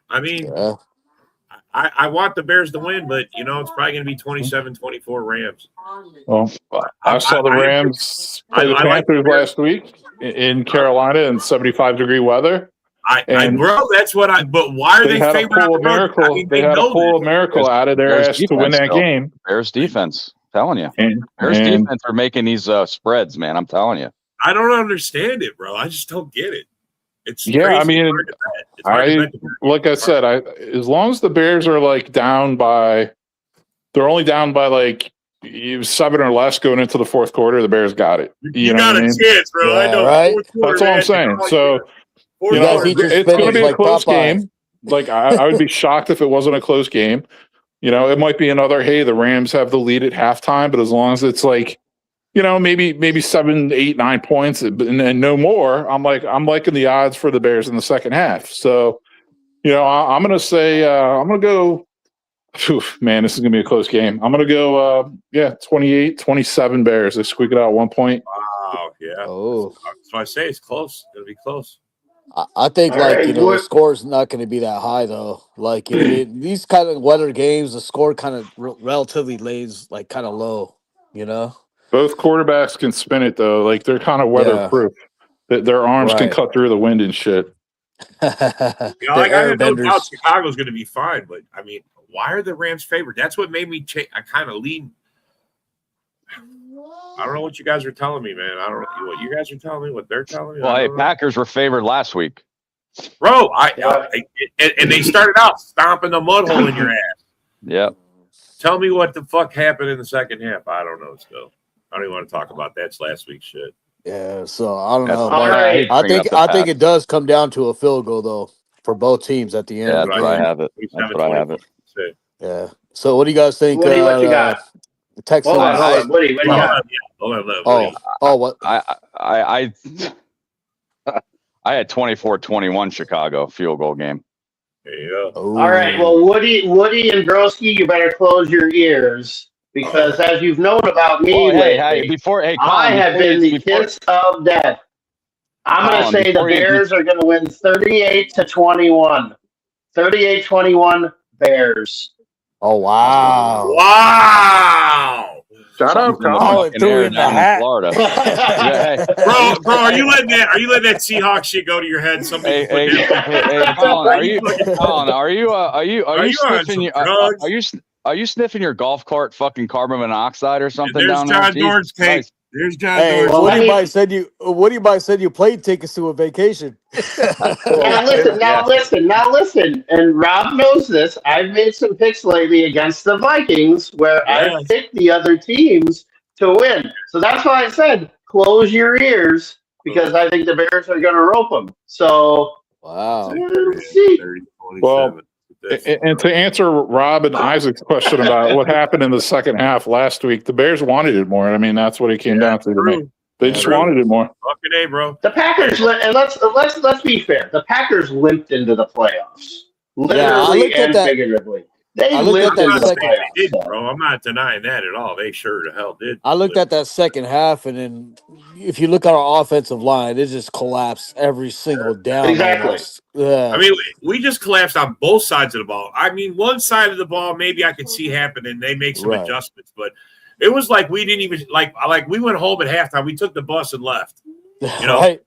I mean, yeah. I want the Bears to win, but, it's probably going to be 27-24 Rams. Well, I saw the Rams play the Panthers last week in Carolina in 75-degree weather. That's what but why are they favored on the road? They had to pull a miracle out of their ass to win that game. Bears defense, telling you. Bears defense are making these spreads, man. I'm telling you. I don't understand it, bro. I just don't get it. It's crazy. I mean, like I said, as long as the Bears are like they're only down by like 7 or less going into the fourth quarter, the Bears got it. You got a chance, bro. Yeah, I know. right? That's all I'm saying. So, it's going to be a close game. Like I would be shocked if it wasn't a close game. It might be another, hey, the Rams have the lead at halftime, but as long as it's like, maybe 7, 8, 9 points and no more, I'm liking the odds for the Bears in the second half. So, I'm going to say, I'm going to go, man, this is going to be a close game. I'm going to go, 28-27 Bears. They squeak it out at 1 point. Wow, yeah. Oh. So I say it's close. It's going to be close. I think, the score's not going to be that high, though. Like, these kind of weather games, the score kind of relatively lays, like, kind of low, Both quarterbacks can spin it, though. Like, they're kind of weatherproof. Their arms can cut through the wind and shit. I have no doubt Chicago's going to be fine, but, I mean, why are the Rams favored? That's what made me I kind of lean. I don't know what you guys are telling me, man. I don't know what you guys are telling me, what they're telling me. Well, hey, Packers were favored last week. Bro, and they started out stomping the mud hole in your ass. Yep. Tell me what the fuck happened in the second half. I don't know still. I don't even want to talk about that. It's last week's shit. Yeah, so I don't know. Right. I think it does come down to a field goal though for both teams at the end. Yeah, of the that's game. what I have it. That's what I have it. Yeah. So what do you guys think? Woody, what you got? Texans. Hold on. Woody, what do you got? What? I had 24-21 Chicago field goal game. There you go. Ooh. All right. Well, Woody and Broski, you better close your ears because as you've known about me lately, I have been the kiss of death. I'm going to say the Bears are going to win 38-21. 38-21 Bears. Oh, wow. Wow. Shut up, Colin. Threw in the hat. Florida. Bro, are you letting that Seahawks shit go to your head? Somebody Colin, are you sniffing your golf cart fucking carbon monoxide or something down there? John Dorn's case. There's John Hey, Dorn. Woody might send you plane tickets to a vacation. Now listen. And Rob knows this. I've made some picks lately against the Vikings where I picked the other teams to win. So that's why I said close your ears because I think the Bears are going to rope them. So wow. Let's see. Well, and to answer Rob and Isaac's question about what happened in the second half last week, the Bears wanted it more. I mean, that's what it came down to me. They just wanted it more. Fucking A, bro. The Packers, and let's be fair. The Packers limped into the playoffs, literally and figuratively. They limped into the playoffs, bro. I'm not denying that at all. They sure the hell did. I looked at that second half, and then if you look at our offensive line, it just collapsed every single down. Exactly. Yeah. I mean, we just collapsed on both sides of the ball. I mean, one side of the ball, maybe I could see happening. They make some adjustments, but it was like we didn't even like we went home at halftime. We took the bus and left. Right?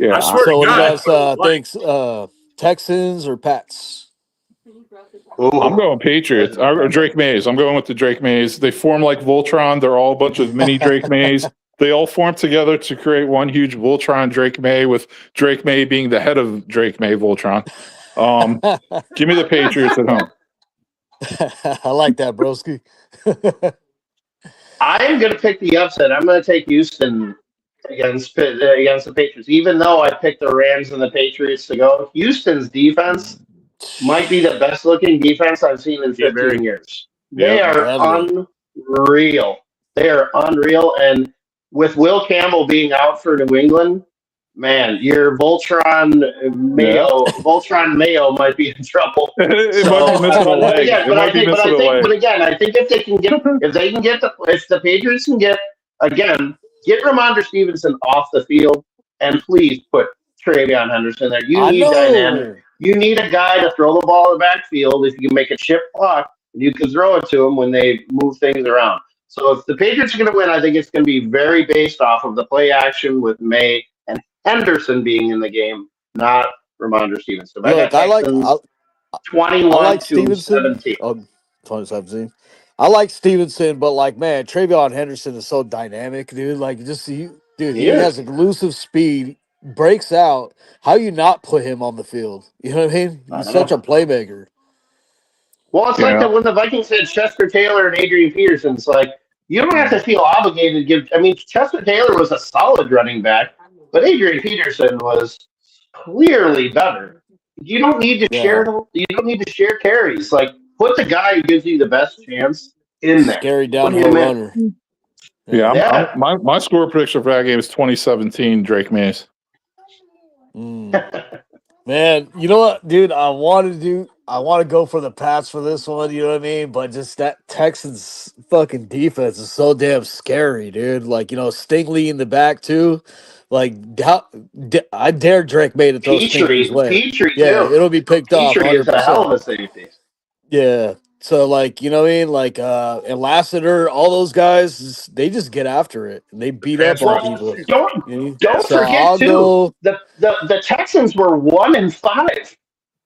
Yeah. I swear so to God, what do you guys think? Texans or Pats? I'm going Patriots or Drake Mays. I'm going with the Drake Mays. They form like Voltron. They're all a bunch of mini Drake Mays. They all form together to create one huge Voltron Drake May, with Drake May being the head of Drake May Voltron. Give me the Patriots at home. I like that, broski. I am going to pick the upset. I'm going to take Houston against the Patriots, even though I picked the Rams and the Patriots to go. Houston's defense might be the best looking defense I've seen in 15 years. They are unreal. They are unreal. And with Will Campbell being out for New England, man, your Voltron Mayo might be in trouble. It might be missing a leg. But again, I think if the Patriots can get Ramondre Stevenson off the field, and please put Travion Henderson there. You need dynamic. You need a guy to throw the ball in the backfield. If you can make a chip block, you can throw it to him when they move things around. So if the Patriots are going to win, I think it's going to be very based off of the play action with May and Henderson being in the game, not Ramondre Stevenson. Look, I like 21 to Stevenson. 17. 2017. I like Stevenson, but like, man, Travion Henderson is so dynamic, dude. Like, he has elusive speed, breaks out. How you not put him on the field? You know what I mean? He's such a playmaker. Well, it's like when the Vikings had Chester Taylor and Adrian Peterson. It's like, you don't have to feel obligated to give. I mean, Chester Taylor was a solid running back, but Adrian Peterson was clearly better. You don't need to share. You don't need to share carries. Like, put the guy who gives you the best chance in there. Scary downhill runner. My score prediction for that game is 2017 Drake Mays. Man, you know what, dude? I want to go for the Pats for this one, you know what I mean? But just that Texans fucking defense is so damn scary, dude. Like, Stingley in the back too. Like, I dare Drake May to throw Stingley's way. It'll be picked off. Petrie is a hell of a safety. Yeah. So, like, you know what I mean? Like, and Lassiter, all those guys, they just get after it and they beat up on people. Don't forget too. The Texans were 1-5.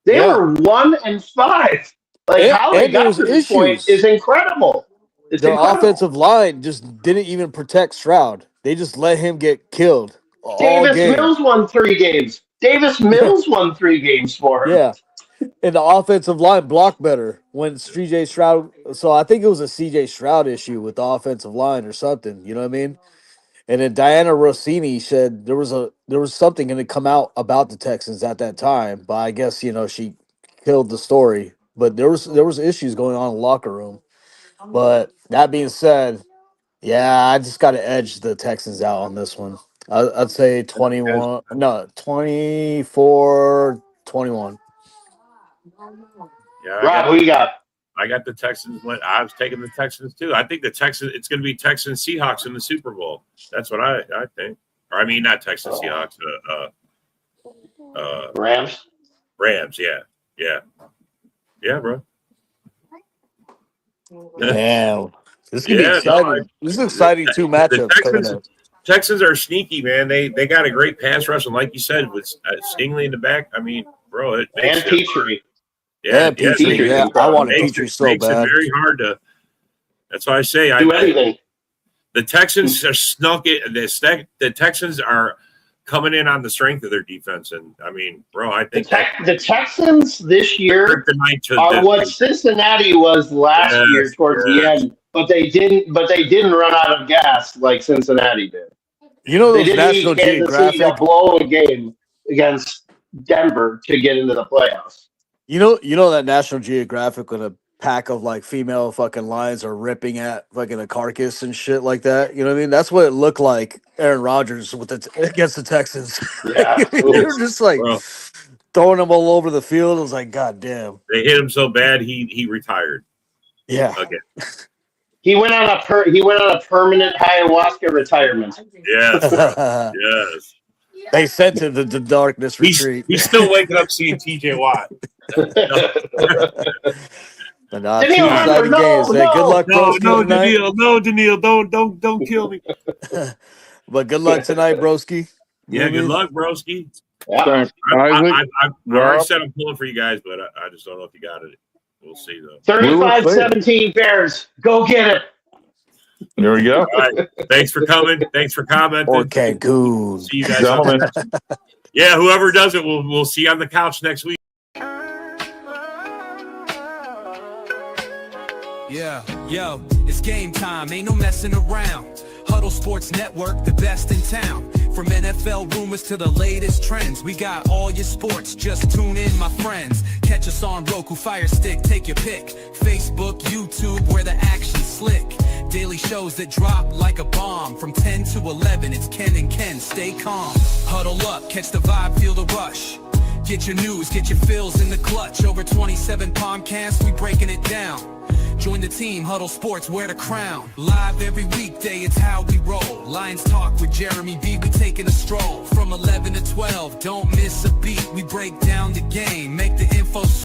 They were 1-5. Like, how they got to this point is incredible. Their offensive line just didn't even protect Stroud. They just let him get killed. Davis Mills won 3 games. Davis Mills won 3 games for him. Yeah. And the offensive line blocked better when CJ Stroud. So I think it was a CJ Stroud issue with the offensive line or something. You know what I mean? And then Diana Rossini said there was something going to come out about the Texans at that time, but I guess she killed the story. But there was issues going on in the locker room. But that being said, I just got to edge the Texans out on this one. I'd say 24-21. Yeah, Rob, who you got? I got the Texans. I was taking the Texans too. I think the Texans. It's going to be Texans Seahawks in the Super Bowl. That's what I think. Or I mean, not Texans Seahawks. Rams. Rams. Yeah, bro. Damn, this is gonna be exciting. This is exciting. 2 matchups. Texans are sneaky, man. They got a great pass rush, and like you said, with Stingley in the back. I mean, bro, it makes Petrie. Petrie. I want a Petrie so makes bad. It very hard to. That's why I say anything. The Texans are snuck it. The Texans are coming in on the strength of their defense, and I mean, bro, I think the Texans this year are what Cincinnati was last year towards the end, but they didn't run out of gas like Cincinnati did. Those National Geographic to blow a game against Denver to get into the playoffs. You know that National Geographic when a pack of like female fucking lions are ripping at fucking a carcass and shit like that. You know what I mean? That's what it looked like. Aaron Rodgers against the Texans. Yeah, they were just like throwing them all over the field. It was like, God damn. They hit him so bad he retired. Yeah. Again. He went on a permanent ayahuasca retirement. Yes. Yes. They sent him to the darkness retreat. He's still waking up seeing TJ Watt. But two exciting games. Hey, good luck, broski. Daniil, don't kill me. But good luck tonight, broski. Yeah, good luck, broski. Yeah. I already said I'm pulling for you guys, but I just don't know if you got it. We'll see though. 35-17 Bears. Go get it. There we go. All right. Thanks for coming. Thanks for commenting. Or Cancun. See you guys. Gentlemen. Yeah, whoever does it, we'll see you on the couch next week. Yeah, yo. It's game time, ain't no messing around. Huddle Sports Network, the best in town. From NFL rumors to the latest trends, we got all your sports, just tune in, my friends. Catch us on Roku, Fire Stick, take your pick. Facebook, YouTube, where the action's slick. Daily shows that drop like a bomb. From 10 to 11, it's Ken and Ken, stay calm. Huddle up, catch the vibe, feel the rush. Get your news, get your fills in the clutch. Over 27 podcasts, we breaking it down. Join the team, Huddle Sports, wear the crown. Live every weekday, it's how we roll. Lions Talk with Jeremy B, we taking a stroll. From 11 to 12, don't miss a beat. We break down the game, make the info